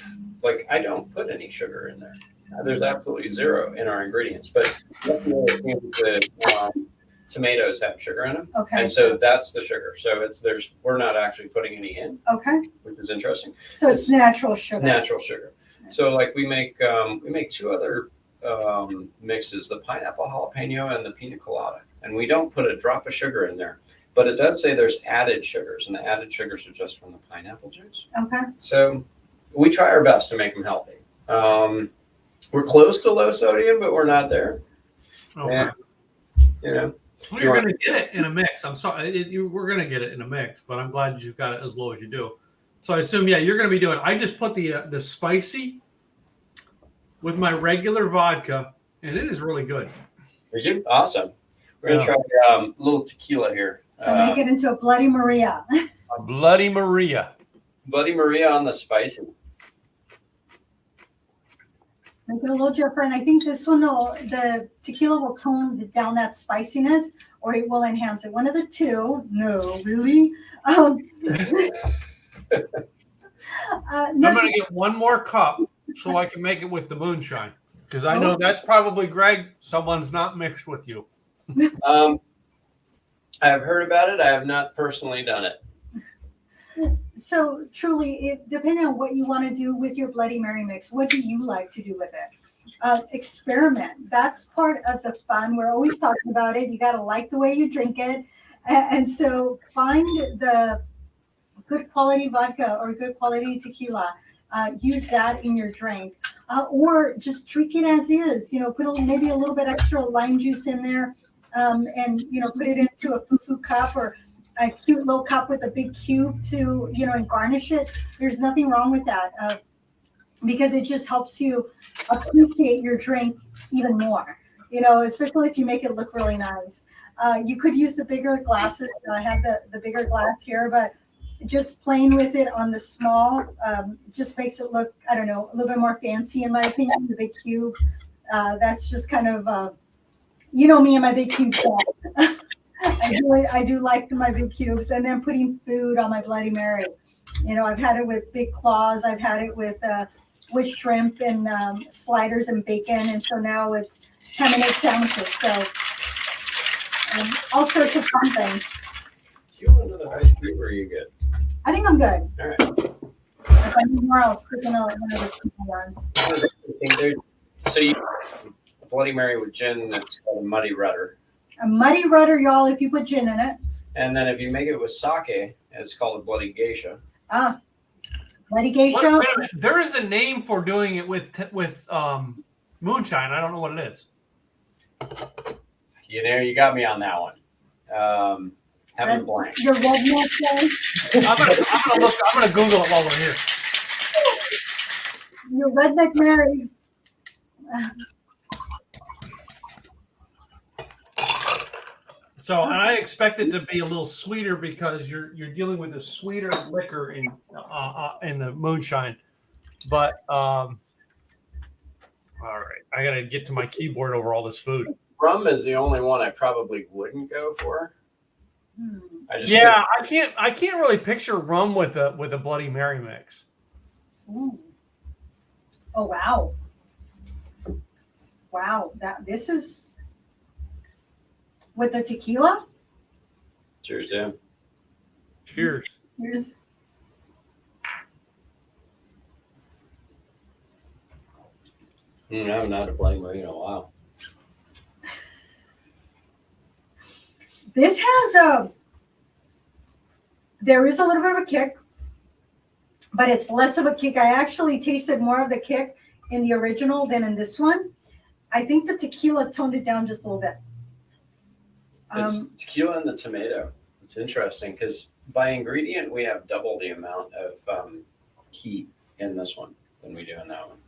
I don't put any sugar in there. There's absolutely 0 in our ingredients, but tomatoes have sugar in them. Okay. And so that's the sugar. So we're not actually putting any in. Okay. Which is interesting. So it's natural sugar. It's natural sugar. So we make 2 other mixes, the pineapple jalapeno and the pina colada. And we don't put a drop of sugar in there. But it does say there's added sugars, and the added sugars are just from the pineapple juice. Okay. So we try our best to make them healthy. We're close to low sodium, but we're not there. Okay. And, well, you're going to get it in a mix. I'm sorry. We're going to get it in a mix, but I'm glad you've got it as low as you do. So I assume, you're going to be doing. I just put the spicy with my regular vodka, and it is really good. Is it? Awesome. We're going to try a little tequila here. So make it into a Bloody Maria. A Bloody Maria. Bloody Maria on the spicy. Make it a little different. I think this one, the tequila will tone down that spiciness, or it will enhance it. One of the two. No, really? No, I'm going to get one more cup so I can make it with the moonshine. Because I know that's probably, Greg, someone's not mixed with you. I've heard about it. I have not personally done it. So truly, depending on what you want to do with your Bloody Mary mix, what do you like to do with it? Experiment. That's part of the fun. We're always talking about it. You got to like the way you drink it. And so find the good quality vodka or good quality tequila. Use that in your drink. Or just drink it as is. Put maybe a little bit extra lime juice in there and, put it into a fufu cup or a cute little cup with a big cube to, and garnish it. There's nothing wrong with that because it just helps you appreciate your drink even more, especially if you make it look really nice. You could use the bigger glasses. I have the bigger glass here, but just playing with it on the small just makes it look, I don't know, a little bit more fancy in my opinion, the big cube. That's just kind of, me and my big cube. I do like my big cubes, and then putting food on my Bloody Mary. I've had it with big claws. I've had it with shrimp and sliders and bacon, and so now it's time to make sandwiches. So all sorts of fun things. Do you want another ice cube, or are you good? I think I'm good. All right. If I need more, I'll stick in one of the ones. So you Bloody Mary with gin. That's called a muddy rudder. A muddy rudder, y'all, if you put gin in it. And then if you make it with sake, it's called a bloody geisha. Bloody geisha. Wait a minute. There is a name for doing it with moonshine. I don't know what it is. You got me on that one. Having a blank. Your redneck thing. I'm gonna Google it while we're here. Your redneck Mary. So, and I expect it to be a little sweeter because you're dealing with a sweeter liquor in the moonshine. But all right, I gotta get to my keyboard over all this food. Rum is the only one I probably wouldn't go for. I can't really picture rum with a Bloody Mary mix. Ooh. Oh wow! Wow, this is. With the tequila? Cheers, Tim. Cheers. Here's. I haven't had a Bloody Mary in a while. This has there is a little bit of a kick, but it's less of a kick. I actually tasted more of the kick in the original than in this one. I think the tequila toned it down just a little bit. It's tequila and the tomato. It's interesting because by ingredient, we have double the amount of heat in this one than we do in that one.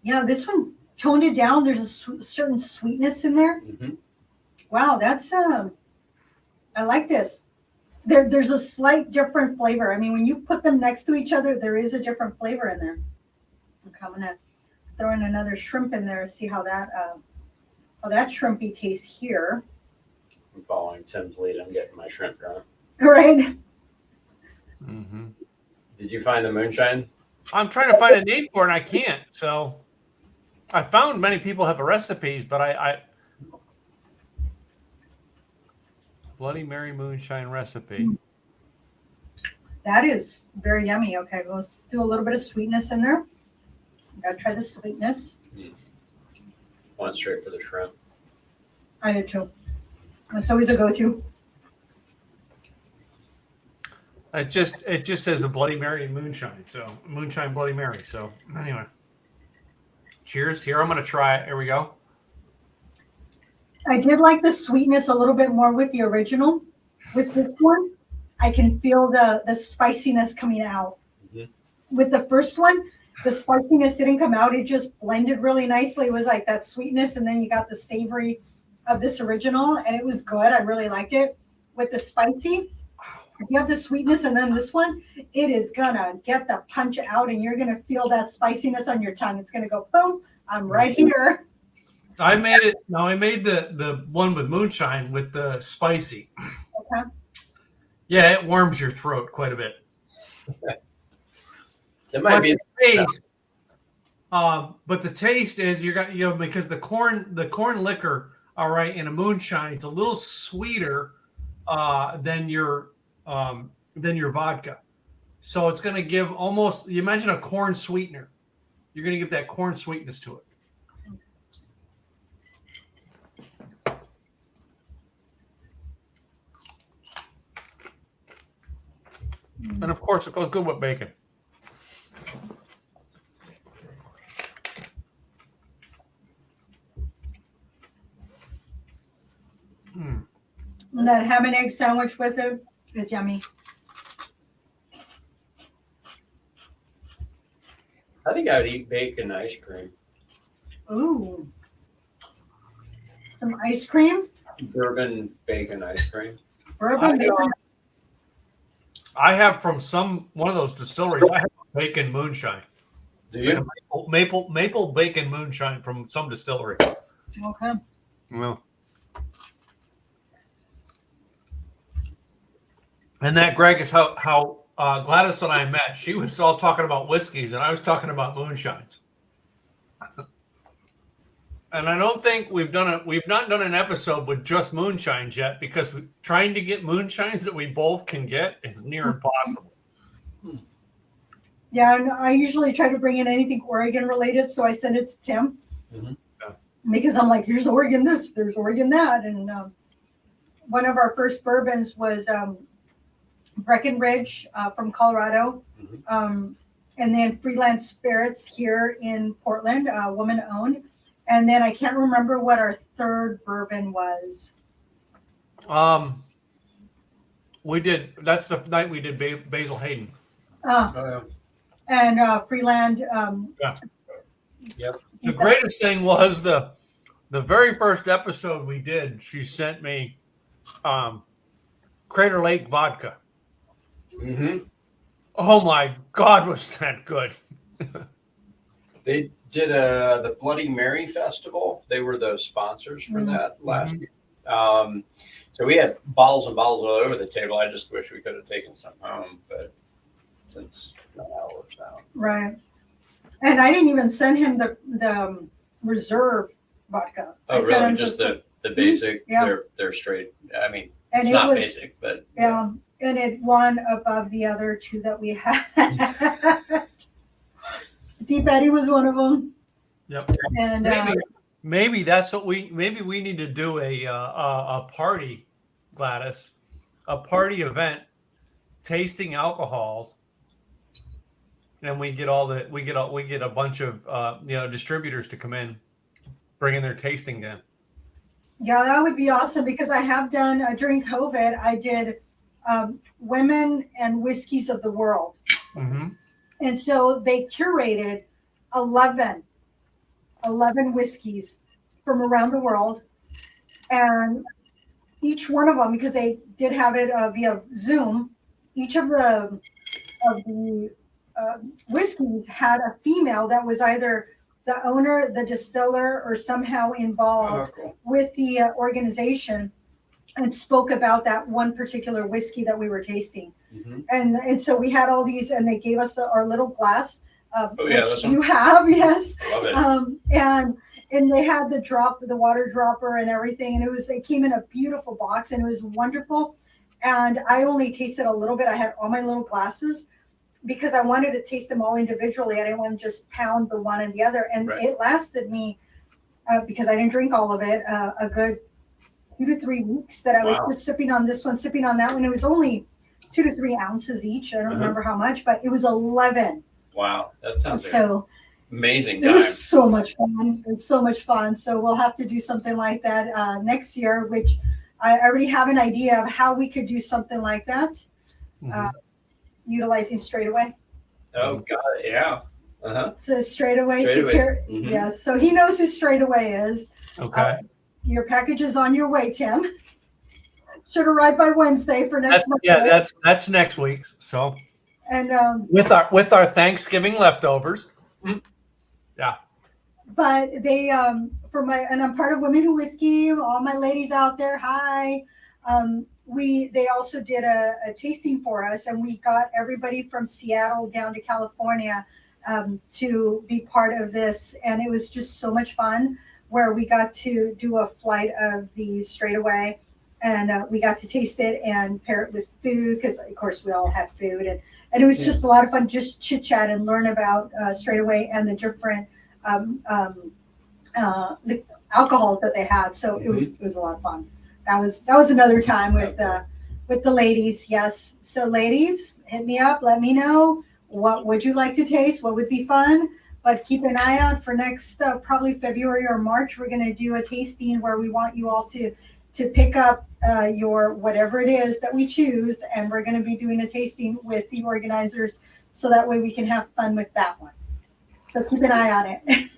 Yeah, this one toned it down. There's a certain sweetness in there. Mm-hmm. Wow, that's I like this. There's a slight different flavor. I mean, when you put them next to each other, there is a different flavor in there. Okay, I'm gonna throw in another shrimp in there and see how that shrimpy tastes here. I'm following Tim's lead. I'm getting my shrimp drunk. Right. Mm-hmm. Did you find the moonshine? I'm trying to find a name for it and I can't. So I found many people have recipes, but I Bloody Mary moonshine recipe. That is very yummy. Okay, let's do a little bit of sweetness in there. Gotta try the sweetness. Went straight for the shrimp. I did too. That's always a go-to. It just says a Bloody Mary and moonshine. So moonshine Bloody Mary. So anyway, cheers. Here, I'm gonna try it. Here we go. I did like the sweetness a little bit more with the original. With this one, I can feel the spiciness coming out. Mm-hmm. With the first one, the spiciness didn't come out. It just blended really nicely. It was like that sweetness, and then you got the savory of this original, and it was good. I really liked it. with the spicy. If you have the sweetness and then this one, it is gonna get the punch out, and you're gonna feel that spiciness on your tongue. It's gonna go boom. I'm right here. I made it. No, I made the one with moonshine with the spicy. Okay. Yeah, it warms your throat quite a bit. It might be taste. But the taste is because the corn liquor, all right, in a moonshine, it's a little sweeter than your vodka. So it's going to give almost, you imagine a corn sweetener. You're going to give that corn sweetness to it. And of course, it goes good with bacon. And that ham and egg sandwich with it is yummy. I think I would eat bacon ice cream. Ooh. Some ice cream. Bourbon bacon ice cream. Bourbon bacon. I have from one of those distilleries. I have bacon moonshine. Do you? Maple bacon moonshine from some distillery. Okay. Well, and that, Greg, is how Gladys and I met. She was all talking about whiskeys, and I was talking about moonshines. And I don't think we've not done an episode with just moonshines yet, because trying to get moonshines that we both can get is near impossible. Yeah, and I usually try to bring in anything Oregon related, so I send it to Tim. Mhm. Because I'm like, here's Oregon this, there's Oregon that. And one of our first bourbons was Breckenridge from Colorado. Mhm. And then Freelance Spirits here in Portland, woman owned. And then I can't remember what our third bourbon was. That's the night we did Basil Hayden. And Freeland. Yeah. Yep. The greatest thing was the very first episode we did. She sent me Crater Lake vodka. Mm-hmm. Oh my God, was that good? They did the Bloody Mary Festival. They were the sponsors for that last year. So we had bottles and bottles all over the table. I just wish we could have taken some home, but since no hours out. Right. And I didn't even send him the reserve vodka. Oh, I sent really? him Just the basic? Yeah. They're straight. I mean, And it's it not was- basic, but Yeah. And it won above the other two that we had. Deep Eddy was one of them. Yep. And Maybe that's what we need to do a party, Gladys, a party event, tasting alcohols, and we get a bunch of distributors to come in, bringing their tasting in. yeah, that would be awesome, because I have done during COVID, I did women and whiskeys of the world. Mm-hmm. And so they curated 11 whiskeys from around the world. And each one of them, because they did have it via Zoom, each of the whiskeys had a female that was either the owner, the distiller, or somehow involved cool. with the organization, and spoke about that one particular whiskey that we were tasting. Mm-hmm. And so we had all these, and they gave us our little glass, this which one? you have, yes. Love it. And they had the water dropper and everything, and it came in a beautiful box, and it was wonderful. And I only tasted a little bit. I had all my little glasses because I wanted to taste them all individually. I didn't want to just pound the one and the other. And Right. it lasted me, because I didn't drink all of it, a good 2 to 3 weeks that I was Wow. just sipping on this one, sipping on that one. It was only 2 to 3 ounces each. I don't Uh-huh. remember how much, but it was 11. Wow, that sounds like So amazing it time. was so much fun. It was so much fun. So we'll have to do something like that next year, which I already have an idea of how we could do something like that, Mm-hmm. utilizing Straightaway. Oh God, yeah. Uh-huh. So Straightaway took Straightaway. care. Mhm. Yes. So he knows who Straightaway is. Okay. Your package is on your way, Tim. Should arrive by Wednesday for next month. Yeah, that's next week's. So, and with our Thanksgiving leftovers. Yeah. But they and I'm part of Women Who Whiskey. All my ladies out there, hi. They also did a tasting for us, and we got everybody from Seattle down to California to be part of this, and it was just so much fun. Where we got to do a flight of the straightaway, and we got to taste it and pair it with food because, of course, we all had food, and it was just a lot of fun, just chit chat and learn about straightaway and the different the alcohols that they had. So it was a lot of fun. That was another time with the ladies. Yes. So ladies, hit me up. Let me know what would you like to taste. What would be fun. But keep an eye out for next probably February or March. We're going to do a tasting where we want you all to pick up your whatever it is that we choose, and we're going to be doing a tasting with the organizers, so that way we can have fun with that one. So keep an eye on it.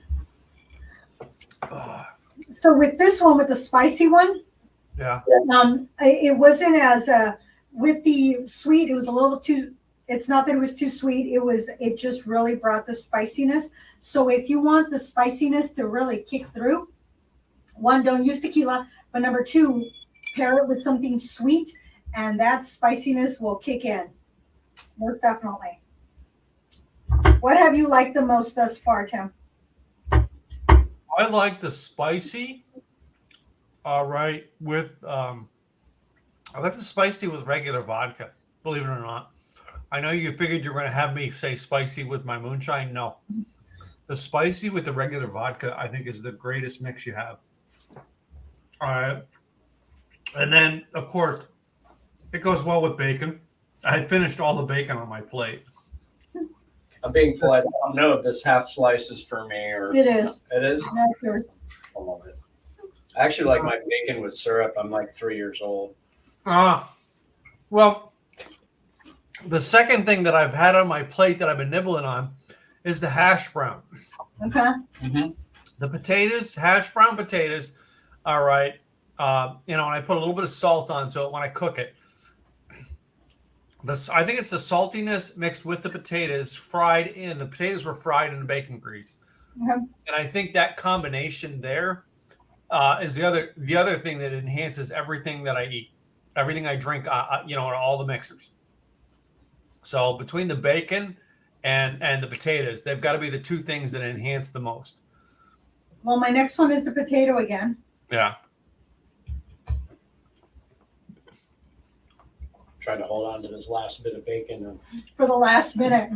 So with this one, with the spicy one, it wasn't as with the sweet. It was a little too. It's not that it was too sweet. It just really brought the spiciness. So if you want the spiciness to really kick through, one, don't use tequila, but number two, pair it with something sweet, and that spiciness will kick in. Most definitely. What have you liked the most thus far, Tim? I like the spicy. All right, with I like the spicy with regular vodka. Believe it or not, I know you figured you were going to have me say spicy with my moonshine. No, the spicy with the regular vodka, I think, is the greatest mix you have. All right, and then of course, it goes well with bacon. I had finished all the bacon on my plate. I'm being polite. I don't know if this half slice is for me or It is. It is. Not sure. I love it. I actually like my bacon with syrup. I'm like 3 years old. Well, the second thing that I've had on my plate that I've been nibbling on is the hash brown. Okay. The potatoes, hash brown potatoes. All right. And I put a little bit of salt onto it when I cook it. I think it's the saltiness mixed with the potatoes fried in. The potatoes were fried in the bacon grease. And I think that combination there is the other thing that enhances everything that I eat, everything I drink, in all the mixers. So between the bacon and the potatoes, they've got to be the two things that enhance the most. Well, my next one is the potato again. Yeah. Trying to hold on to this last bit of bacon. For the last minute.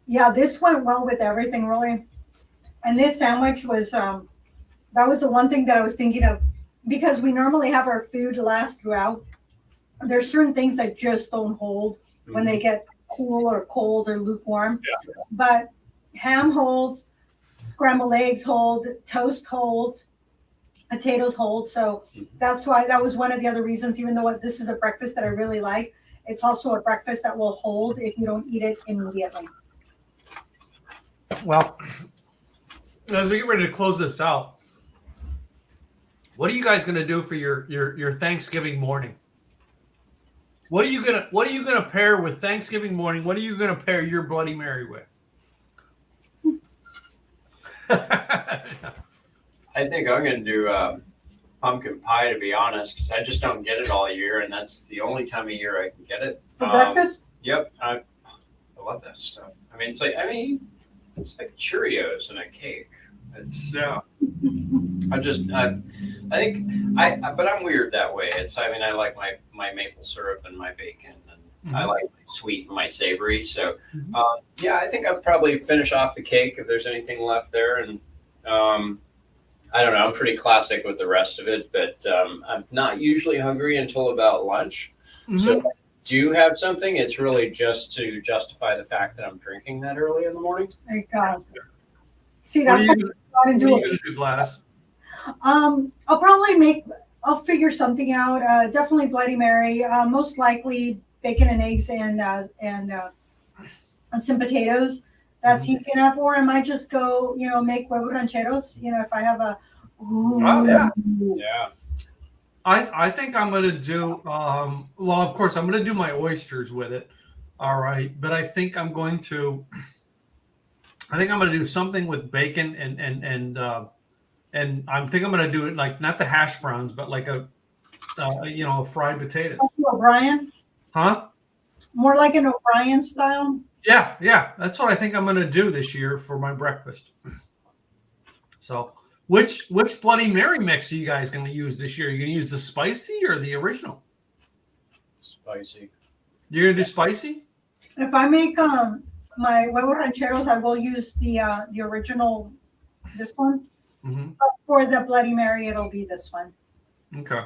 Yeah, this went well with everything, really. And this sandwich was, that was the one thing that I was thinking of, because we normally have our food last throughout. There's certain things that just don't hold when they get cool or cold or lukewarm. Yeah. But ham holds, scrambled eggs hold, toast holds, potatoes hold. So that's why that was one of the other reasons, even though this is a breakfast that I really like, it's also a breakfast that will hold if you don't eat it immediately. Well, as we get ready to close this out, what are you guys going to do for your Thanksgiving morning? What are you gonna pair with Thanksgiving morning? What are you gonna pair your Bloody Mary with? I think I'm going to do pumpkin pie, to be honest, because I just don't get it all year, and that's the only time of year I can get it. For breakfast? Yep, I love that stuff. I mean, it's like Cheerios and a cake. But I'm weird that way. I like my maple syrup and my bacon, and I like my sweet and my savory. So, I think I'll probably finish off the cake if there's anything left there, and I don't know. I'm pretty classic with the rest of it, but I'm not usually hungry until about lunch. So if I do have something, it's really just to justify the fact that I'm drinking that early in the morning. There you go. See, that's what I'm going to do, Gladys? I'll figure something out. Definitely Bloody Mary. Most likely bacon and eggs and some potatoes. That's easy enough. Or I might just go, make huevo rancheros. If I have a. Oh, yeah. I think I'm going to do, well, of course, I'm going to do my oysters with it. All right. But I think I'm going to do something with bacon and I think I'm going to do it like not the hash browns, but like fried potatoes. O'Brien? Huh? More like an O'Brien style? Yeah. That's what I think I'm going to do this year for my breakfast. So which Bloody Mary mix are you guys going to use this year? Are you going to use the spicy or the original? Spicy. You're going to do spicy? If I make my huevo rancheros, I will use the original, this one. Mm-hmm. But for the Bloody Mary, it'll be this one. Okay.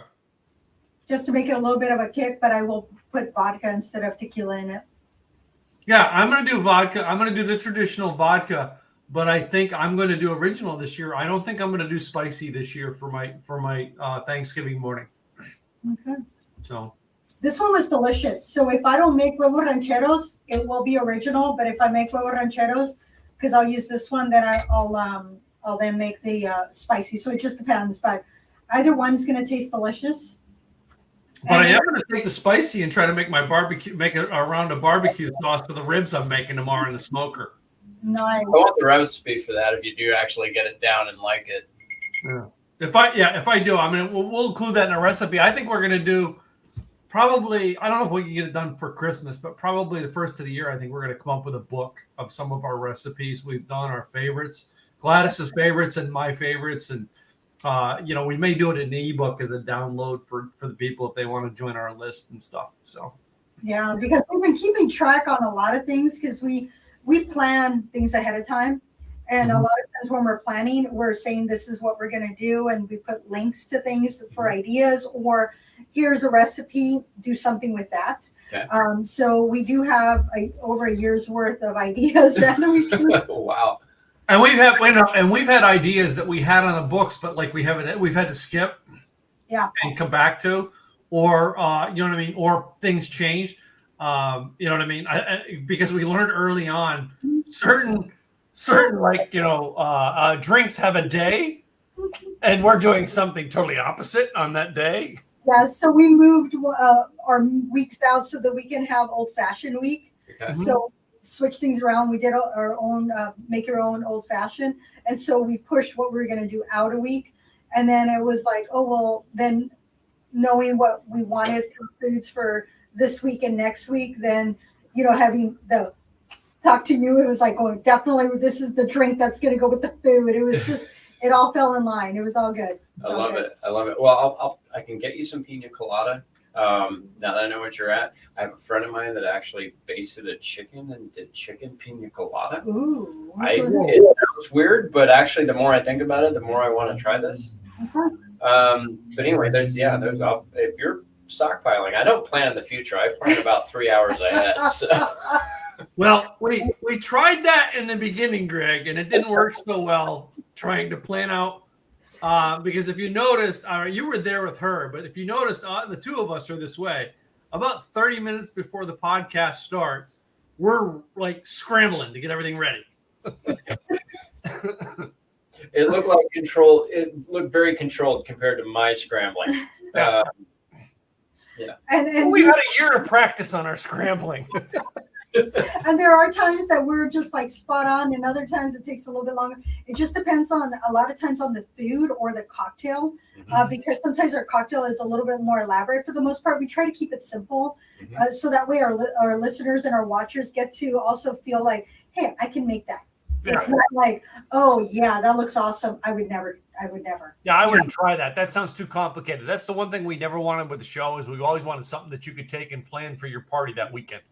Just to make it a little bit of a kick, but I will put vodka instead of tequila in it. Yeah, I'm going to do vodka. I'm going to do the traditional vodka, but I think I'm going to do original this year. I don't think I'm going to do spicy this year for my Thanksgiving morning. Okay. So this one was delicious. So if I don't make huevo rancheros, it will be original. But if I make huevo rancheros, because I'll use this one, then I'll then make the spicy. So it just depends. But either one is going to taste delicious. But I am going to take the spicy and try to make my barbecue, make it around a barbecue sauce for the ribs I'm making tomorrow in the smoker. Nice. I want the recipe for that if you do actually get it down and like it. Yeah. If I do, I mean, we'll include that in a recipe. I think we're going to do probably, I don't know if we can get it done for Christmas, but probably the first of the year, I think we're going to come up with a book of some of our recipes we've done, our favorites, Gladys's favorites and my favorites. And, we may do it in an ebook as a download for the people if they want to join our list and stuff. So, yeah, because we've been keeping track on a lot of things because we plan things ahead of time. And a lot of times when we're planning, we're saying this is what we're going to do. And we put links to things for ideas, or here's a recipe, do something with that. Okay. So we do have over a year's worth of ideas that we can. Wow. And we've had ideas that we had on the books, but like we've had to skip, and come back to, or you know what I mean, or things change, you know what I mean, because we learned early on certain like drinks have a day, and we're doing something totally opposite on that day. Yeah, so we moved our weeks out so that we can have Old Fashioned Week. Okay. So switch things around. We did our own make your own old fashioned, and so we pushed what we were going to do out a week, and then it was like, oh well, then knowing what we wanted for foods for this week and next week, then having the talk to you, it was like, oh, definitely this is the drink that's going to go with the food. It was just, it all fell in line. It was all good. I love it. Well, I can get you some pina colada. Now that I know what you're at, I have a friend of mine that actually basted a chicken and did chicken pina colada. Ooh. It sounds weird, but actually, the more I think about it, the more I want to try this. Okay. But anyway, there's if you're stockpiling, I don't plan in the future. I plan about 3 hours ahead. So. Well, we tried that in the beginning, Greg, and it didn't work so well trying to plan out. Because if you noticed, you were there with her, but if you noticed, the two of us are this way. About 30 minutes before the podcast starts, we're like scrambling to get everything ready. It looked like control. It looked very controlled compared to my scrambling. Yeah. And we had a year of practice on our scrambling. And there are times that we're just like spot on, and other times it takes a little bit longer. It just depends on a lot of times on the food or the cocktail, because sometimes our cocktail is a little bit more elaborate. For the most part, we try to keep it simple, so that way our listeners and our watchers get to also feel like, hey, I can make that. Yeah. It's not like, oh yeah, that looks awesome. I would never. Yeah, I wouldn't try that. That sounds too complicated. That's the one thing we never wanted with the show, is we always wanted something that you could take and plan for your party that weekend.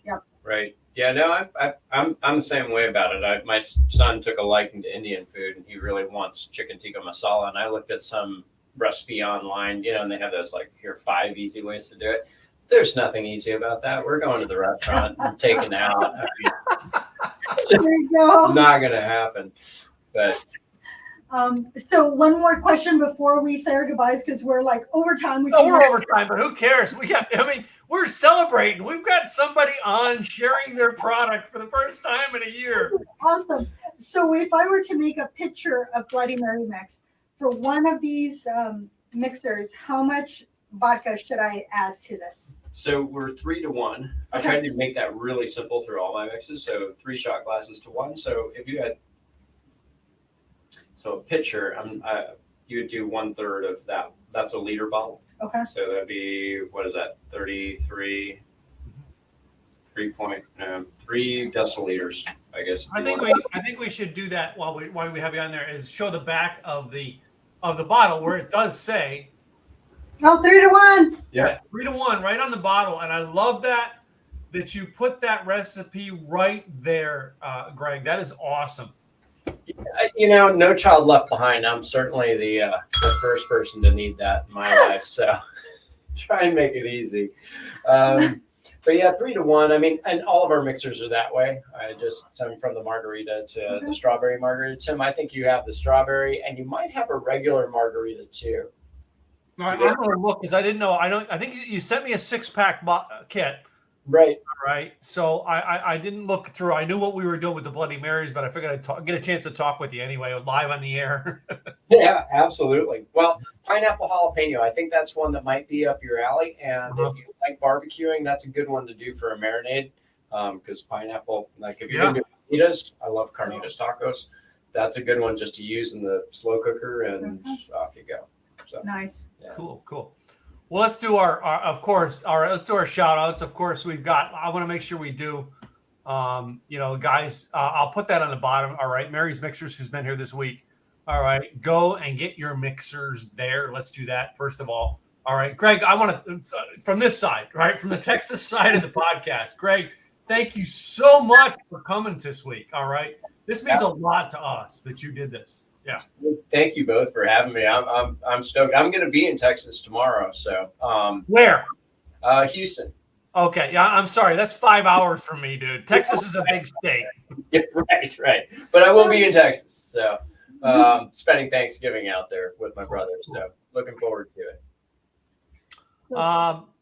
Yeah. Right. Yeah. No, I'm the same way about it. My son took a liking to Indian food, and he really wants chicken tikka masala. And I looked at some recipe online, and they have those like, here are 5 easy ways to do it. There's nothing easy about that. We're going to the restaurant and taking out. There you go. Not gonna happen. But so one more question before we say our goodbyes, because we're like overtime. We're overtime, but who cares? We're celebrating. We've got somebody on sharing their product for the first time in a year. Awesome. So if I were to make a picture of Bloody Mary mix for one of these mixers, how much vodka should I add to this? So we're 3-to-1. I Okay. tried to make that really simple through all my mixes. So 3 shot glasses to 1. So if you had, so a pitcher, you would do 1/3 of that. That's a liter bottle. Okay. So that'd be, what is that? 3 deciliters, I guess. I think we should do that while we have you on there. Is show the back of the bottle where it does say Oh, 3-to-1. Yeah. 3-to-1 right on the bottle, and I love that you put that recipe right there, Greg. That is awesome. No child left behind. I'm certainly the first person to need that in my life. So try and make it easy. But yeah, 3-to-1. I mean, and all of our mixers are that way. I'm from the margarita to the strawberry margarita. Tim, I think you have the strawberry, and you might have a regular margarita too. All right, I'm going to look because I didn't know. I think you sent me a 6-pack kit. Right. Right. So I didn't look through. I knew what we were doing with the Bloody Marys, but I figured I'd get a chance to talk with you anyway, live on the air. Yeah, absolutely. Well, pineapple jalapeno, I think that's one that might be up your alley. And if you like barbecuing, that's a good one to do for a marinade. Because pineapple, like if you're going to do carnitas, I love carnitas tacos. That's a good one just to use in the slow cooker, and off you go. So Nice. yeah. Cool. Well, let's do our shout outs. Of course, I want to make sure we do, guys, I'll put that on the bottom. All right. Mary's Mixers, who's been here this week. All right. Go and get your mixers there. Let's do that first of all. All right. Greg, I want to, from this side, right? From the Texas side of the podcast, Greg, thank you so much for coming this week. All right. This means a lot to us that you did this. Yeah. Thank you both for having me. I'm stoked. I'm going to be in Texas tomorrow. So Where? Houston. Okay. Yeah. I'm sorry. That's 5 hours from me, dude. Texas is a big state. Yeah, right. But I will be in Texas. So spending Thanksgiving out there with my brother. So looking forward to it.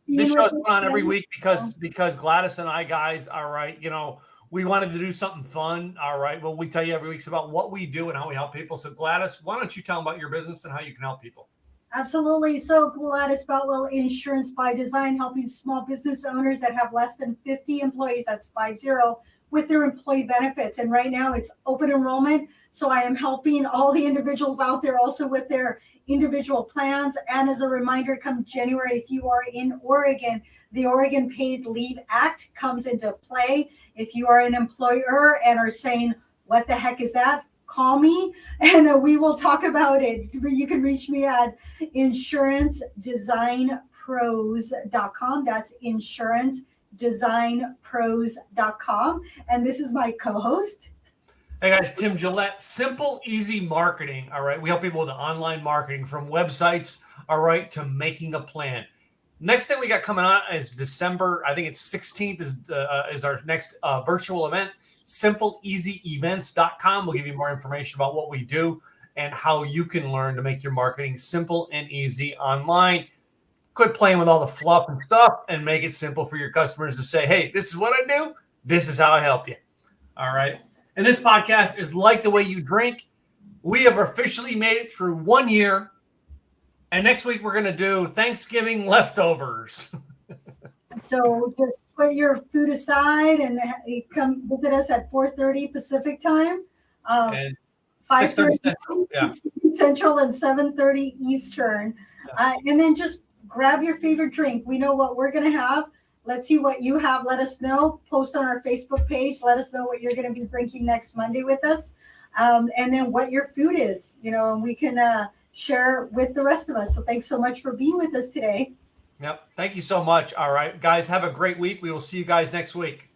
This show's on every week because Gladys and I, guys, all right, we wanted to do something fun. All right. Well, we tell you every week about what we do and how we help people. So Gladys, why don't you tell them about your business and how you can help people? Absolutely. So Gladys Boutwell Insurance by Design, helping small business owners that have less than 50 employees, that's 50, with their employee benefits. And right now it's open enrollment. So I am helping all the individuals out there also with their individual plans. And as a reminder, come January, if you are in Oregon, the Oregon Paid Leave Act comes into play. If you are an employer and are saying, what the heck is that? Call me and we will talk about it. You can reach me at insurancedesignpros.com. That's insurancedesignpros.com. And this is my co-host. Hey guys, Tim Gillette, Simple Easy Marketing. All right. We help people with online marketing from websites, all right, to making a plan. Next thing we got coming on is December, I think it's 16th is our next virtual event. SimpleEasyEvents.com will give you more information about what we do and how you can learn to make your marketing simple and easy online. Quit playing with all the fluff and stuff and make it simple for your customers to say, hey, this is what I do. This is how I help you. All right. And this podcast is like the way you drink. We have officially made it through 1 year. And next week, we're going to do Thanksgiving leftovers. So just put your food aside and come visit us at 4:30 Pacific time, And 5:30 Central. Yeah. Central and 7:30 Eastern. And then just grab your favorite drink. We know what we're going to have. Let's see what you have. Let us know. Post on our Facebook page. Let us know what you're going to be drinking next Monday with us. And then what your food is, and we can share with the rest of us. So thanks so much for being with us today. Yep. Thank you so much. All right, guys, have a great week. We will see you guys next week.